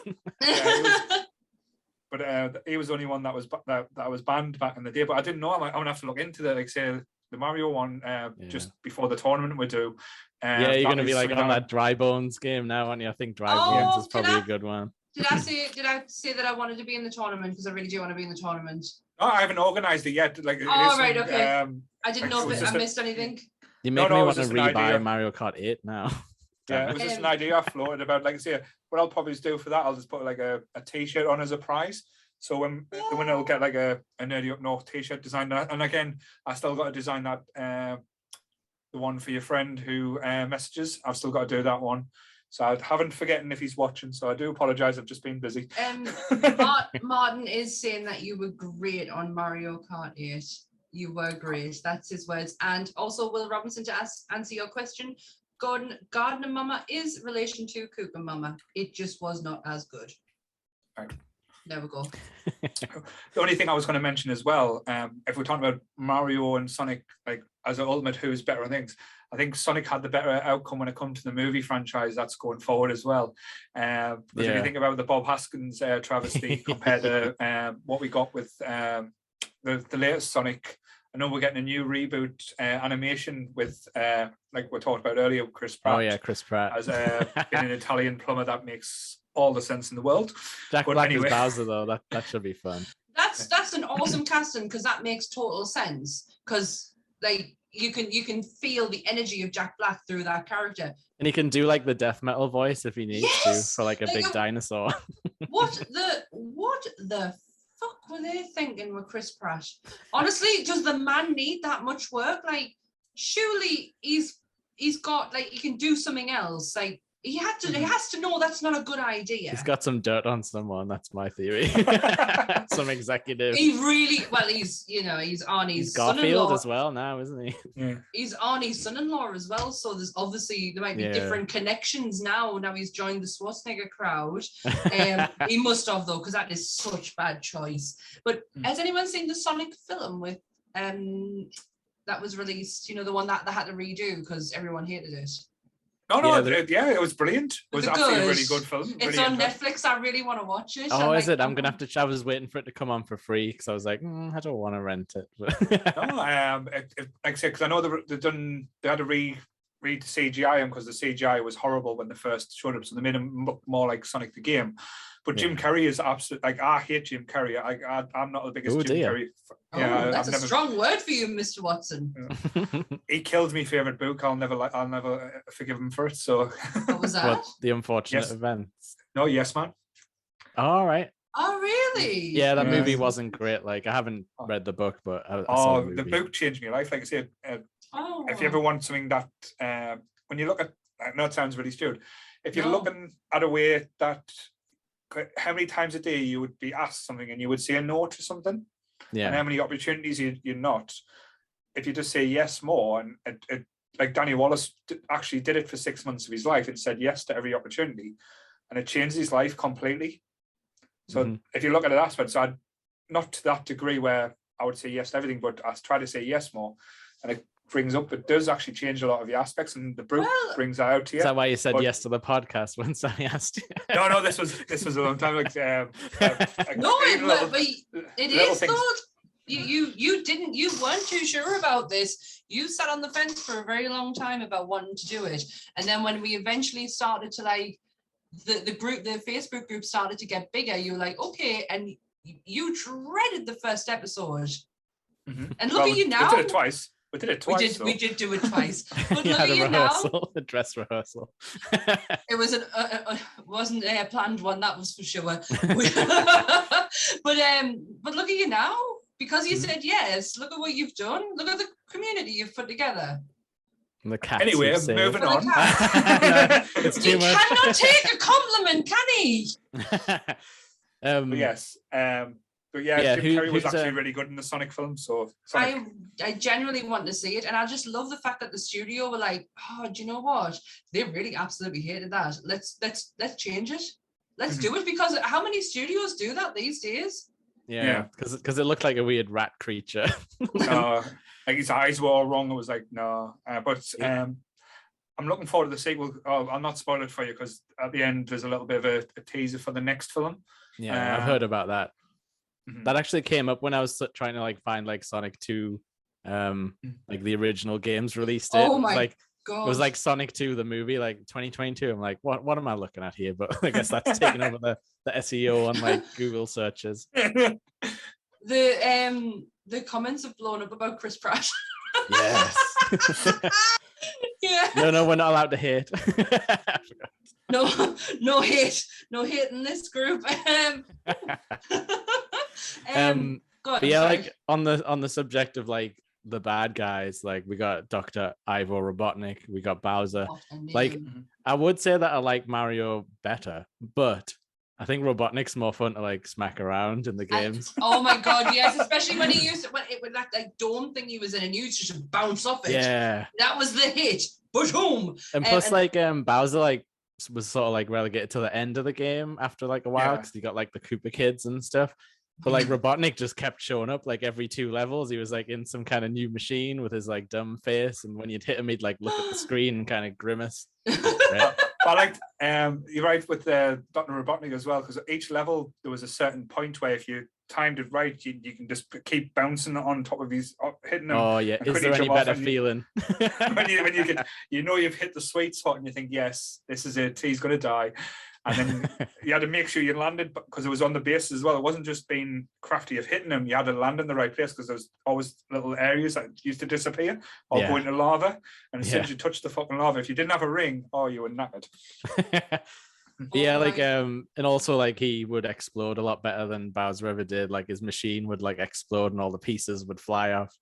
But he was the only one that was banned back in the day. But I didn't know. I'm gonna have to look into the Mario one just before the tournament we do. You're gonna be like on that Dry Bones game now, aren't you? I think Dry Bones is probably a good one. Did I say that I wanted to be in the tournament? Because I really do want to be in the tournament. No, I haven't organised it yet. Like, right, okay. I didn't know if I missed anything. You make me want to rebuy Mario Kart 8 now. Yeah, it was just an idea I floated about. Like, say, what I'll probably do for that, I'll just put like a T-shirt on as a prize. So when the winner will get like a Nerdy Up North T-shirt designed. And again, I still got to design that the one for your friend who messages. I've still got to do that one. So I haven't forgotten if he's watching. So I do apologise. I've just been busy. Martin is saying that you were great on Mario Kart 8. You were great. That's his words. And also, Will Robinson, to answer your question, Gardener Mama is relation to Koopa Mama. It just was not as good. Right. There we go. The only thing I was going to mention as well, if we're talking about Mario and Sonic, like as an ultimate who's better on things, I think Sonic had the better outcome when it comes to the movie franchise that's going forward as well. Because if you think about the Bob Hoskins travesty compared to what we got with the latest Sonic, I know we're getting a new reboot animation with, like we talked about earlier, Chris Pratt. Oh yeah, Chris Pratt. As being an Italian plumber, that makes all the sense in the world. Jack Black as Bowser, though, that should be fun. That's an awesome casting, because that makes total sense. Because like you can feel the energy of Jack Black through that character. And he can do like the death metal voice if he needs to for like a big dinosaur. What the fuck were they thinking with Chris Pratt? Honestly, does the man need that much work? Like, surely he's got, like, he can do something else. Like, he has to know that's not a good idea. He's got some dirt on someone. That's my theory. Some executive. He's Arnie's Garfield as well now, isn't he? Yeah. He's Arnie's son-in-law as well. So there might be different connections now. Now he's joined the Schwarzenegger crowd. He must have, though, because that is such bad choice. But has anyone seen the Sonic film with that was released? The one that they had to redo because everyone hated it. No, it was brilliant. It was actually a really good film. It's on Netflix. I really want to watch it. Oh, is it? I'm gonna have to. I was waiting for it to come on for free because I was like, I don't want to rent it. No, like I said, because I know they had to read the CGI because the CGI was horrible when they first showed up, so they made him look more like Sonic the Game. But Jim Carrey is absolute. Like, I hate Jim Carrey. I'm not the biggest Jim Carrey. Yeah, that's a strong word for you, Mr. Watson. He killed me favorite book. I'll never forgive him for it. So what was that? The unfortunate events. No, Yes Man. All right. Oh, really? Yeah, that movie wasn't great. Like, I haven't read the book, but I saw the book changed my life. Like I said, if you ever want something that when you look at, I know it sounds really stupid. If you're looking at a way that how many times a day you would be asked something and you would say a no to something, and how many opportunities you're not. If you just say yes more, and it like Danny Wallace actually did it for 6 months of his life and said yes to every opportunity, and it changed his life completely. So if you look at it aspect, not to that degree where I would say yes to everything, but I try to say yes more, and brings up, it does actually change a lot of the aspects, and the brute brings that out to you. Is that why you said yes to the podcast when Sammy asked you? No, this was a long time ago. It is though. You weren't too sure about this. You sat on the fence for a very long time about wanting to do it, and then when we eventually started to like the Facebook group started to get bigger, you were like, okay, and you dreaded the first episode. Mm-hmm. And look at you now. We did it twice. We did do it twice. But you look had at a you rehearsal, now. a dress rehearsal. It was wasn't a planned one, that was for sure. But look at you now, because you said yes. Look at what you've done. Look at the community you've put together. And the cats. Anyway, moving on. No, it's too He much. cannot take a compliment, can he? But yes. But yeah, Jim Carrey was actually really good in the Sonic film. So I genuinely want to see it, and I just love the fact that the studio were like, "Oh, do you know what? They really absolutely hated that. Let's change it. Let's do it." Because how many studios do that these days? Yeah, because it looked like a weird rat creature. No, like his eyes were all wrong. It was like no, I'm looking forward to the sequel. I'll not spoil it for you because at the end there's a little bit of a teaser for the next film. Yeah, I've heard about that. That actually came up when I was trying to like find like Sonic 2, like the original games released it. Oh my God. It was like Sonic 2, the movie, like 2022. I'm like, what am I looking at here? But I guess that's taking over the SEO on like Google searches. The comments have blown up about Chris Pratt. Yes. Yeah. No, we're not allowed to hate. No hate in this group. But yeah, like on the subject of like the bad guys, like we got Dr. Ivo Robotnik, we got Bowser. Like I would say that I like Mario better, but I think Robotnik's more fun to like smack around in the games. Oh my God, yes, especially when he used it with that like dome thing he was in, and you used to just bounce off it. Yeah, that was the hit. Boom. And plus, Bowser like was sort of like relegated to the end of the game after like a while because he got like the Koopa kids and stuff. But like Robotnik just kept showing up like every 2 levels. He was like in some kind of new machine with his like dumb face, and when you'd hit him, he'd like look at the screen and kind of grimace. I liked you're right with the Dr. Robotnik as well, because each level there was a certain point where if you timed it right, you can just keep bouncing on top of these, hitting them. Oh yeah, is there any better feeling? when you get, you've hit the sweet spot and you think, yes, this is it, he's gonna die. And then you had to make sure you landed, because it was on the base as well. It wasn't just being crafty of hitting them. You had to land in the right place, because there's always little areas that used to disappear or go into lava. And as soon as you touched the fucking lava, if you didn't have a ring, you were knackered. And also like he would explode a lot better than Bowser ever did. Like his machine would like explode and all the pieces would fly off.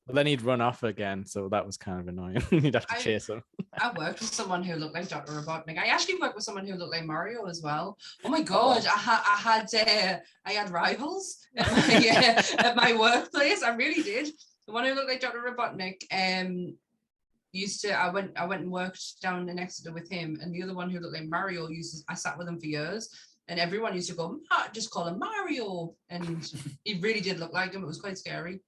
But then he'd run off again, so that was kind of annoying. You'd have to chase him. I worked with someone who looked like Dr. Robotnik. I actually worked with someone who looked like Mario as well. Oh my God, I had rivals at my workplace. I really did. The one who looked like Dr. Robotnik I went and worked down in Exeter with him, and the other one who looked like Mario I sat with him for years, and everyone used to go, just call him Mario, and he really did look like him. It was quite scary.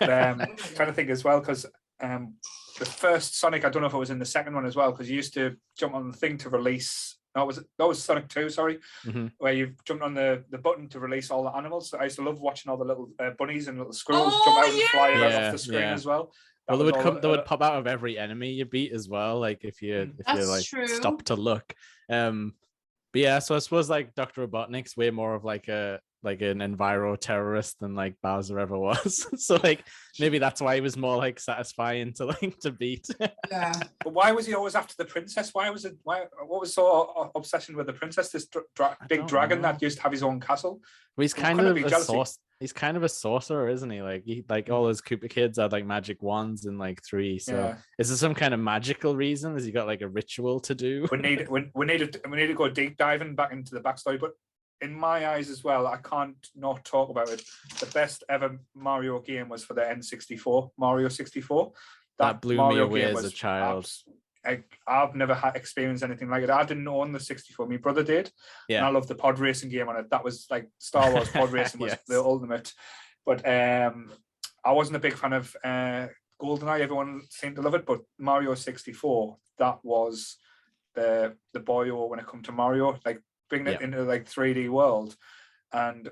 Trying to think as well, because the first Sonic, I don't know if it was in the second one as well, because you used to jump on the thing to release. No, that was Sonic 2, sorry, where you jumped on the button to release all the animals. So I used to love watching all the little bunnies and little squirrels jump out and fly off the screen as well. Well, they would pop out of every enemy you beat as well, like if you like stop to look. But yeah, so I suppose like Dr. Robotnik's way more of like an enviro terrorist than like Bowser ever was. So like maybe that's why he was more like satisfying to beat. Yeah. But why was he always after the princess? What was so obsession with the princess? This big dragon that used to have his own castle. Well, he's kind of a he's kind of a sorcerer, isn't he? Like all his Koopa kids had like magic wands in like 3. So is there some kind of magical reason? Has he got like a ritual to do? We need to go deep diving back into the backstory, but in my eyes as well, I can't not talk about it. The best ever Mario game was for the N64, Mario 64. That blew me away as a child. I've never experienced anything like it. I didn't own the 64. My brother did. Yeah. And I loved the pod racing game on it. That was like Star Wars pod racing was the ultimate. But I wasn't a big fan of GoldenEye, everyone seemed to love it, but Mario 64, that was the boyo when it come to Mario, like bringing it into like 3D world and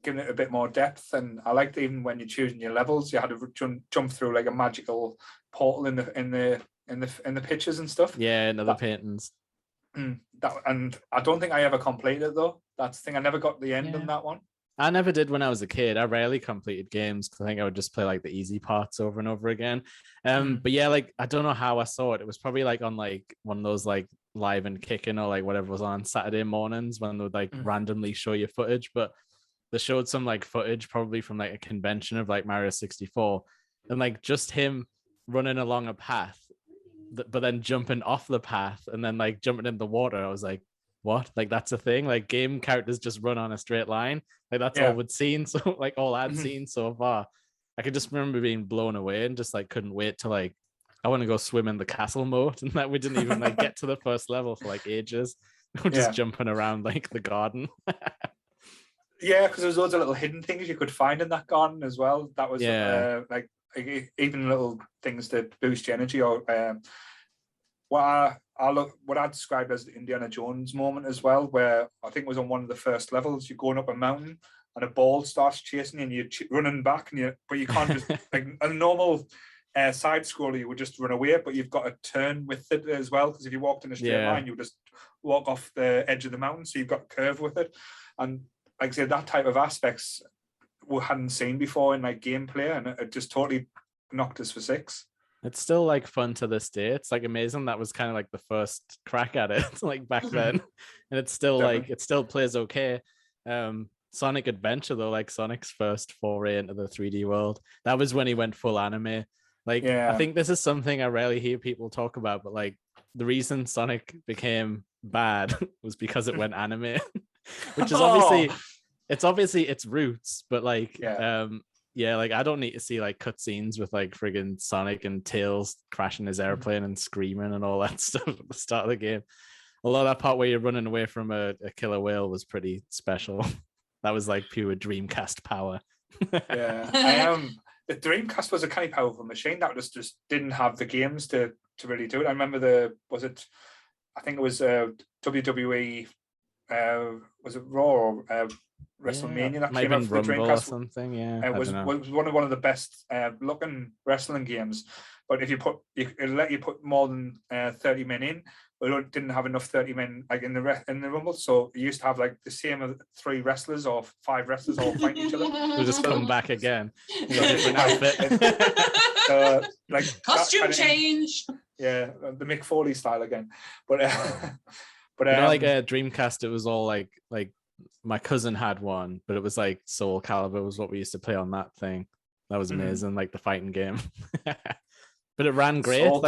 giving it a bit more depth. And I liked even when you're choosing your levels, you had to jump through like a magical portal in the pictures and stuff. Yeah, and other paintings. That, and I don't think I ever completed it though. That's the thing. I never got the end on that one. I never did when I was a kid. I rarely completed games because I think I would just play like the easy parts over and over again. But yeah, like I don't know how I saw it. It was probably like on like one of those like Live and Kicking or like whatever was on Saturday mornings when they would like randomly show you footage. But they showed some like footage probably from like a convention of like Mario 64 and like just him running along a path, but then jumping off the path and then like jumping in the water. I was like, what? Like that's a thing? Like game characters just run on a straight line? Like that's all we'd seen. So like all I'd seen so far. I could just remember being blown away and just like couldn't wait to like, I want to go swim in the castle moat, and that we didn't even like get to the first level for like ages. We're just jumping around like the garden. Yeah, because there's loads of little hidden things you could find in that garden as well. That was like even little things that boost your energy, or what I described as the Indiana Jones moment as well, where I think it was on one of the first levels. You're going up a mountain and a ball starts chasing you, and you're running back, but you can't just like a normal side scroller, you would just run away, but you've got to turn with it as well, because if you walked in a straight line, you would just walk off the edge of the mountain, so you've got to curve with it. And like I said, that type of aspects we hadn't seen before in like gameplay, and it just totally knocked us for six. It's still like fun to this day. It's like amazing that was kind of like the first crack at it like back then, and it's still like it still plays okay. Sonic Adventure though, like Sonic's first foray into the 3D world, that was when he went full anime. Like I think this is something I rarely hear people talk about, but like the reason Sonic became bad was because it went anime. Which is obviously its roots, but like like I don't need to see like cutscenes with like friggin' Sonic and Tails crashing his airplane and screaming and all that stuff at the start of the game. Although that part where you're running away from a killer whale was pretty special. That was like pure Dreamcast power. The Dreamcast was a kind of powerful machine that just didn't have the games to really do it. I remember I think it was WWE. Was it Raw or WrestleMania that came out for the Dreamcast? Or something, it was one of the best looking wrestling games. But if it'll let you put more than 30 men in, but it didn't have enough 30 men like in the Rumble. So you used to have like the same 3 wrestlers or 5 wrestlers all fighting each other. We'll just come back again. Different outfit. Like costume change. Yeah, the Mick Foley style again. But like a Dreamcast, it was all like my cousin had one, but it was like Soul Calibur was what we used to play on that thing. That was amazing, like the fighting game. But it ran great. Soul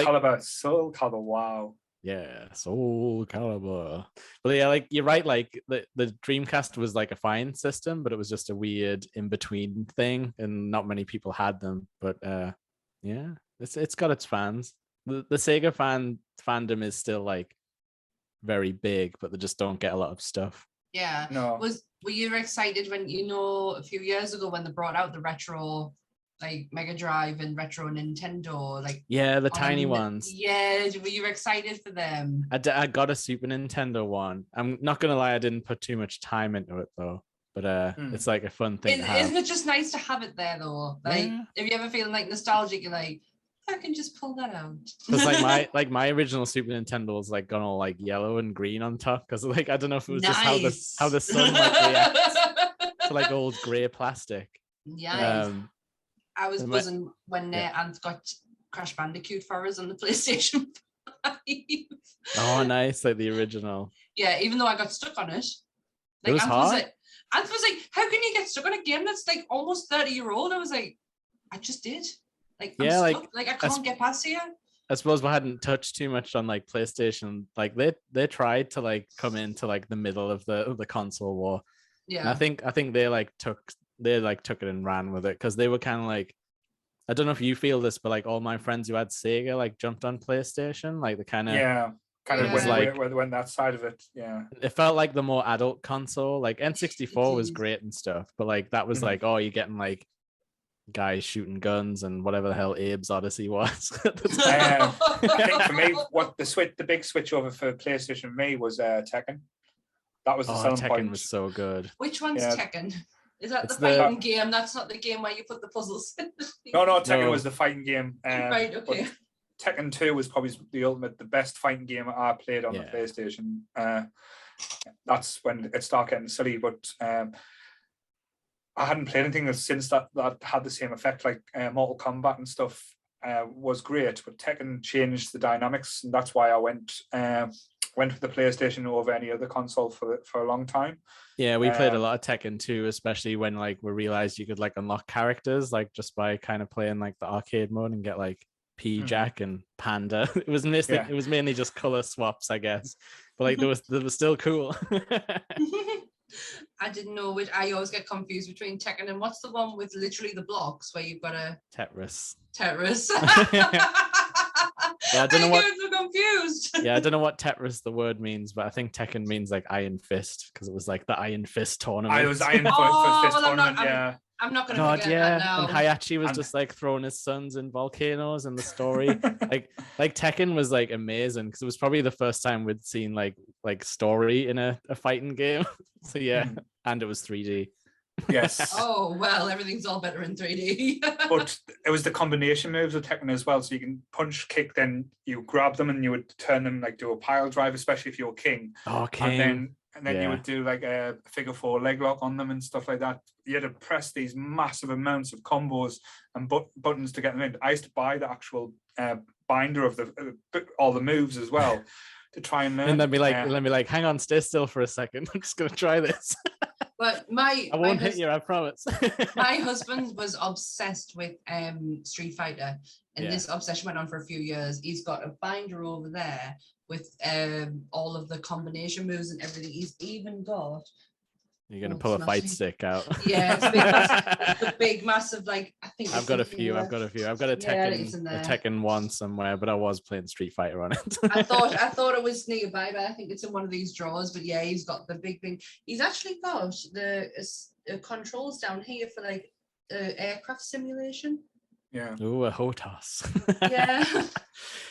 Calibur, wow. Yeah, Soul Calibur. But yeah, like you're right, like the Dreamcast was like a fine system, but it was just a weird in-between thing, and not many people had them. But it's got its fans. The Sega fandom is still like very big, but they just don't get a lot of stuff. Yeah. No. Were you excited when a few years ago when they brought out the retro like Mega Drive and retro Nintendo, like the tiny ones? Yeah, were you excited for them? I got a Super Nintendo one. I'm not gonna lie, I didn't put too much time into it though. But it's like a fun thing to have. Isn't it just nice to have it there though? Like if you ever feeling like nostalgic, you're like, I can just pull that out. Because my original Super Nintendo was like gone all like yellow and green on top, because like I don't know if it was just how the sun like reacts to like old grey plastic. Yeah. I was buzzing when Ant got Crash Bandicoot for us on the PlayStation 5. Oh, nice, like the original. Yeah, even though I got stuck on it. Like, it was hard. Ant was like, how can you get stuck on a game that's like almost 30-year-old? I was like, I just did. Like, I'm stuck. Like I can't get past here. I suppose we hadn't touched too much on like PlayStation. Like they tried to like come into like the middle of the console war. Yeah. And I think they took it and ran with it, because they were kind of like, I don't know if you feel this, but like all my friends who had Sega like jumped on PlayStation. Like the kind of went that side of it. Yeah. It felt like the more adult console. Like N64 was great and stuff, but like that was like, oh, you're getting like guys shooting guns and whatever the hell Abe's Odyssey was. I think for me, the big switch over for PlayStation for me was Tekken. That was the selling Tekken point. was so good. Which one's Tekken? Is that It's the fighting game? That's not the game where you put the puzzles in. No, Tekken was the fighting game. Right, okay. Tekken 2 was probably the best fighting game I played on the PlayStation. That's when it started getting silly, but I hadn't played anything since that had the same effect, like Mortal Kombat and stuff was great, but Tekken changed the dynamics, and that's why I went with the PlayStation over any other console for a long time. Yeah, we played a lot of Tekken 2, especially when like we realized you could like unlock characters like just by kind of playing like the arcade mode and get like P-Jack and Panda. It was mainly just color swaps, I guess, but like they were still cool. I didn't know which. I always get confused between Tekken and what's the one with literally the blocks where you've got a Tetris. Yeah, I don't know what. So confused. Yeah, I don't know what Tetris the word means, but I think Tekken means like Iron Fist because it was like the Iron Fist tournament. I was Iron Fist tournament. I'm not gonna forget that now. And Hayachi was just like throwing his sons in volcanoes in the story. like Tekken was like amazing because it was probably the first time we'd seen like story in a fighting game. So yeah, and it was 3D. Yes. Oh well, everything's all better in 3D. But it was the combination moves of Tekken as well. So you can punch, kick, then you grab them and you would turn them like do a pile drive, especially if you're king. Oh, king. And then you would do like a figure 4 leg lock on them and stuff like that. You had to press these massive amounts of combos and buttons to get them in. I used to buy the actual binder of all the moves as well to try and learn. And let me like, hang on, stay still for a second. I'm just gonna try this. But I won't hit you, I promise. My husband was obsessed with Street Fighter, and this obsession went on for a few years. He's got a binder over there with all of the combination moves and everything. He's even got. You're gonna pull a fight stick out. Yeah, it's a big, massive. Like I think I've got a few. I've got a Tekken 1 somewhere, but I was playing Street Fighter on it. I thought it was nearby, but I think it's in one of these drawers. But yeah, he's got the big thing. He's actually got the controls down here for like aircraft simulation. Yeah. Ooh, a HOTAS. Yeah.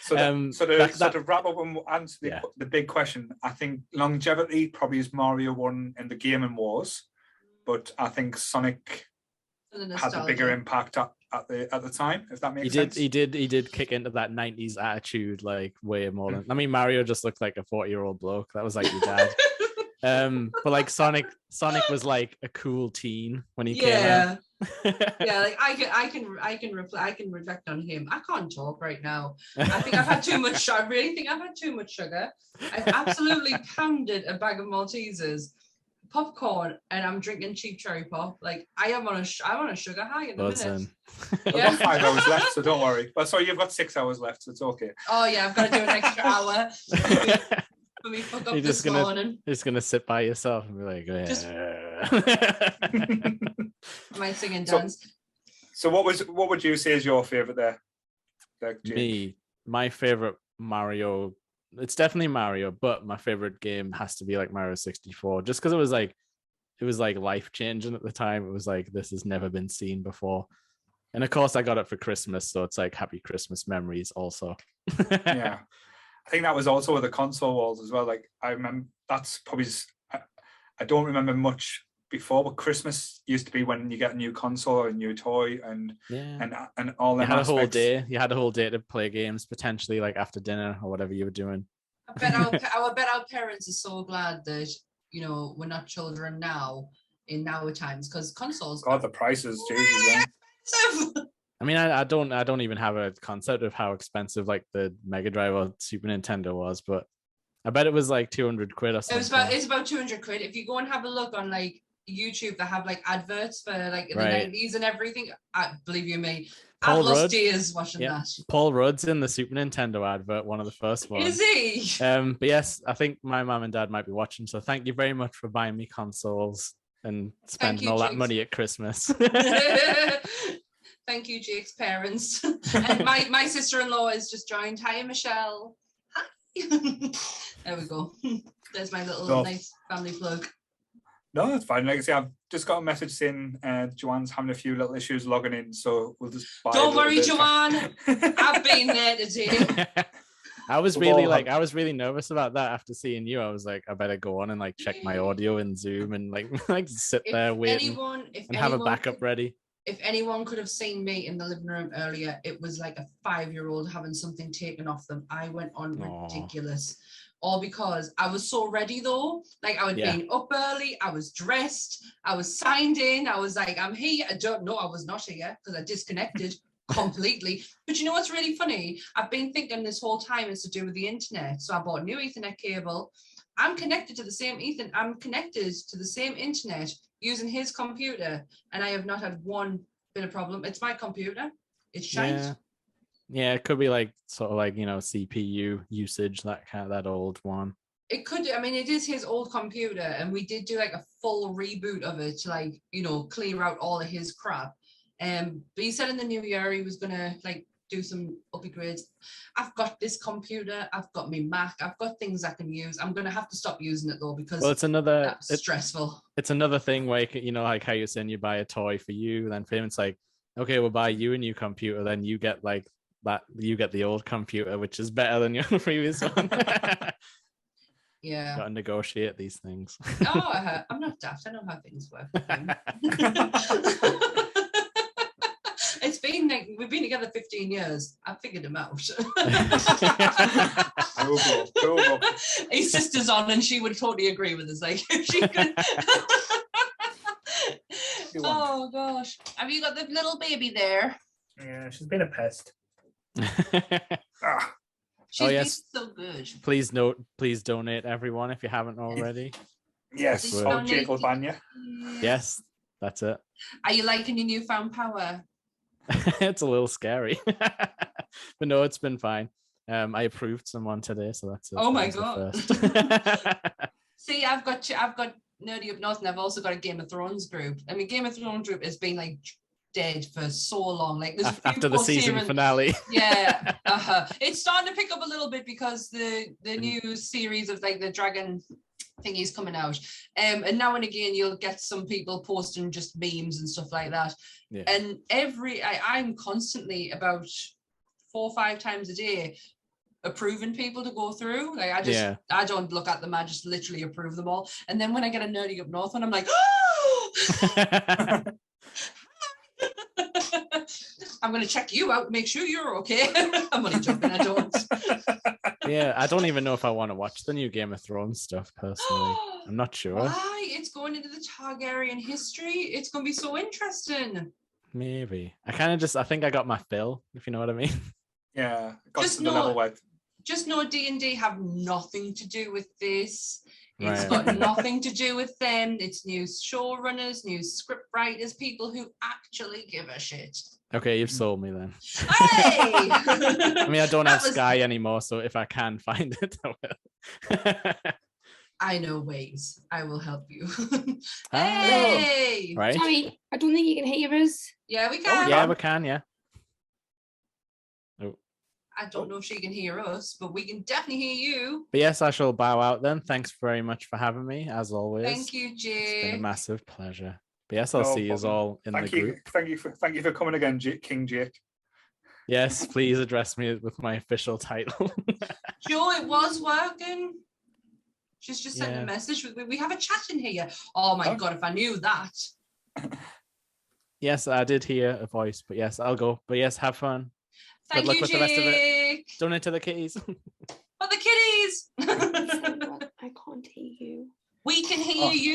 To wrap up and answer the big question, I think longevity probably is Mario 1 in the Game & Wars, but I think Sonic had a bigger impact at the time, if that makes sense. He did kick into that 90s attitude like way more than. I mean, Mario just looked like a 40-year-old bloke. That was like your dad. But like Sonic was like a cool teen when he came out. Yeah, like I can reflect on him. I can't talk right now. I think I've had too much. I really think I've had too much sugar. I've absolutely pounded a bag of Maltesers, popcorn, and I'm drinking cheap cherry pop. Like I'm on a sugar high in a minute. I've got 5 hours left, so don't worry. Well, sorry, you've got 6 hours left, so it's okay. Oh yeah, I've got to do an extra hour. Let me fuck up this morning. You're just gonna sit by yourself and be like, Am I singing dance? So what would you say is your favorite there? My favorite Mario. It's definitely Mario, but my favorite game has to be like Mario 64, just because it was like life changing at the time. It was like this has never been seen before, and of course I got it for Christmas, so it's like happy Christmas memories also. Yeah. I think that was also with the console wars as well. Like I remember that's probably I don't remember much before, but Christmas used to be when you get a new console or a new toy and all that. You had a whole day to play games potentially like after dinner or whatever you were doing. I bet our parents are so glad that we're not children now in our times because consoles. God, the prices, Jesus. I mean, I don't even have a concept of how expensive like the Mega Drive or Super Nintendo was, but I bet it was like 200 quid or something. It's about 200 quid. If you go and have a look on like YouTube, they have like adverts for like in the 90s and everything. Believe you me, I've lost tears watching that. Paul Rudd's in the Super Nintendo advert, one of the first ones. Is he? But yes, I think my mum and dad might be watching. So thank you very much for buying me consoles and spending all that money at Christmas. Thank you, Jake's parents. And my sister-in-law has just joined. Hi, Michelle. Hi. There we go. There's my little nice family plug. No, that's fine. Like I say, I've just got a message saying Joanne's having a few little issues logging in, so we'll just buy Don't worry, Joanne. I've been there today. I was really nervous about that after seeing you. I was like, I better go on and like check my audio in Zoom and like sit there waiting and have a backup ready. If anyone could have seen me in the living room earlier, it was like a 5-year-old having something taken off them. I went on ridiculous. All because I was so ready though. Like I would been up early, I was dressed, I was signed in, I was like, I'm here. I don't know, I was not here because I disconnected completely. But you know what's really funny? I've been thinking this whole time it's to do with the internet. So I bought a new Ethernet cable. I'm connected to the same internet using his computer, and I have not had one bit of problem. It's my computer. It's shite. Yeah, it could be like sort of like, you know, CPU usage, that old one. It could, I mean, it is his old computer, and we did do like a full reboot of it to like, you know, clear out all of his crap. But he said in the new year he was gonna like do some upgrades. I've got this computer, I've got my Mac, I've got things I can use. I'm gonna have to stop using it though because it's stressful. It's another thing where, you know, like how you're saying you buy a toy for you, then for him it's like, okay, we'll buy you a new computer, then you get like that, you get the old computer, which is better than your previous one. Yeah, gotta negotiate these things. Oh, I'm not daft. I know how things work. It's been like we've been together 15 years. I figured him out. His sister's on, and she would totally agree with us. Like if she could. Oh gosh, have you got the little baby there? Yeah, she's been a pest. She's been so good. Please donate, everyone, if you haven't already. Yes, Jake will ban you. Yes, that's it. Are you liking your newfound power? It's a little scary, but no, it's been fine. I approved someone today, so that's it. Oh my god! See, I've got Nerdy Up North, and I've also got a Game of Thrones group. I mean, Game of Thrones group has been like dead for so long. Like there's after the season finale. Yeah, it's starting to pick up a little bit because the new series of like the dragon thingy's coming out, and now and again you'll get some people posting just memes and stuff like that. Yeah. And I'm constantly about 4 or 5 times a day approving people to go through. Like I don't look at them, I just literally approve them all. And then when I get a Nerdy Up North one, I'm like, oh! I'm going to check you out, make sure you're okay. I'm only joking, I don't. Yeah, I don't even know if I want to watch the new Game of Thrones stuff personally. I'm not sure. Why? It's going into the Targaryen history. It's going to be so interesting. Maybe. I think I got my fill, if you know what I mean. Yeah, got to the level where... Just know D&D have nothing to do with this. It's got nothing to do with them. It's new showrunners, new script writers, people who actually give a shit. Okay, you've sold me then. Hey! I mean, I don't have Sky anymore, so if I can find it, I will. I know ways. I will help you. Hey! Right. Sorry, I don't think you can hear us. Yeah, we can. Yeah, we can, yeah. Oh. I don't know if she can hear us, but we can definitely hear you. But yes, I shall bow out then. Thanks very much for having me, as always. Thank you, Jake. It's been a massive pleasure. But yes, I'll see you all in the group. Thank you for coming again, King Jake. Yes, please address me with my official title. Joe, it was working. She's just sent a message. We have a chat in here. Oh my God, if I knew that. Yes, I did hear a voice, but yes, I'll go. But yes, have fun. Thank you, Jake. The rest of it. Donate to the kitties. For the kitties. I can't hear you. We can hear you.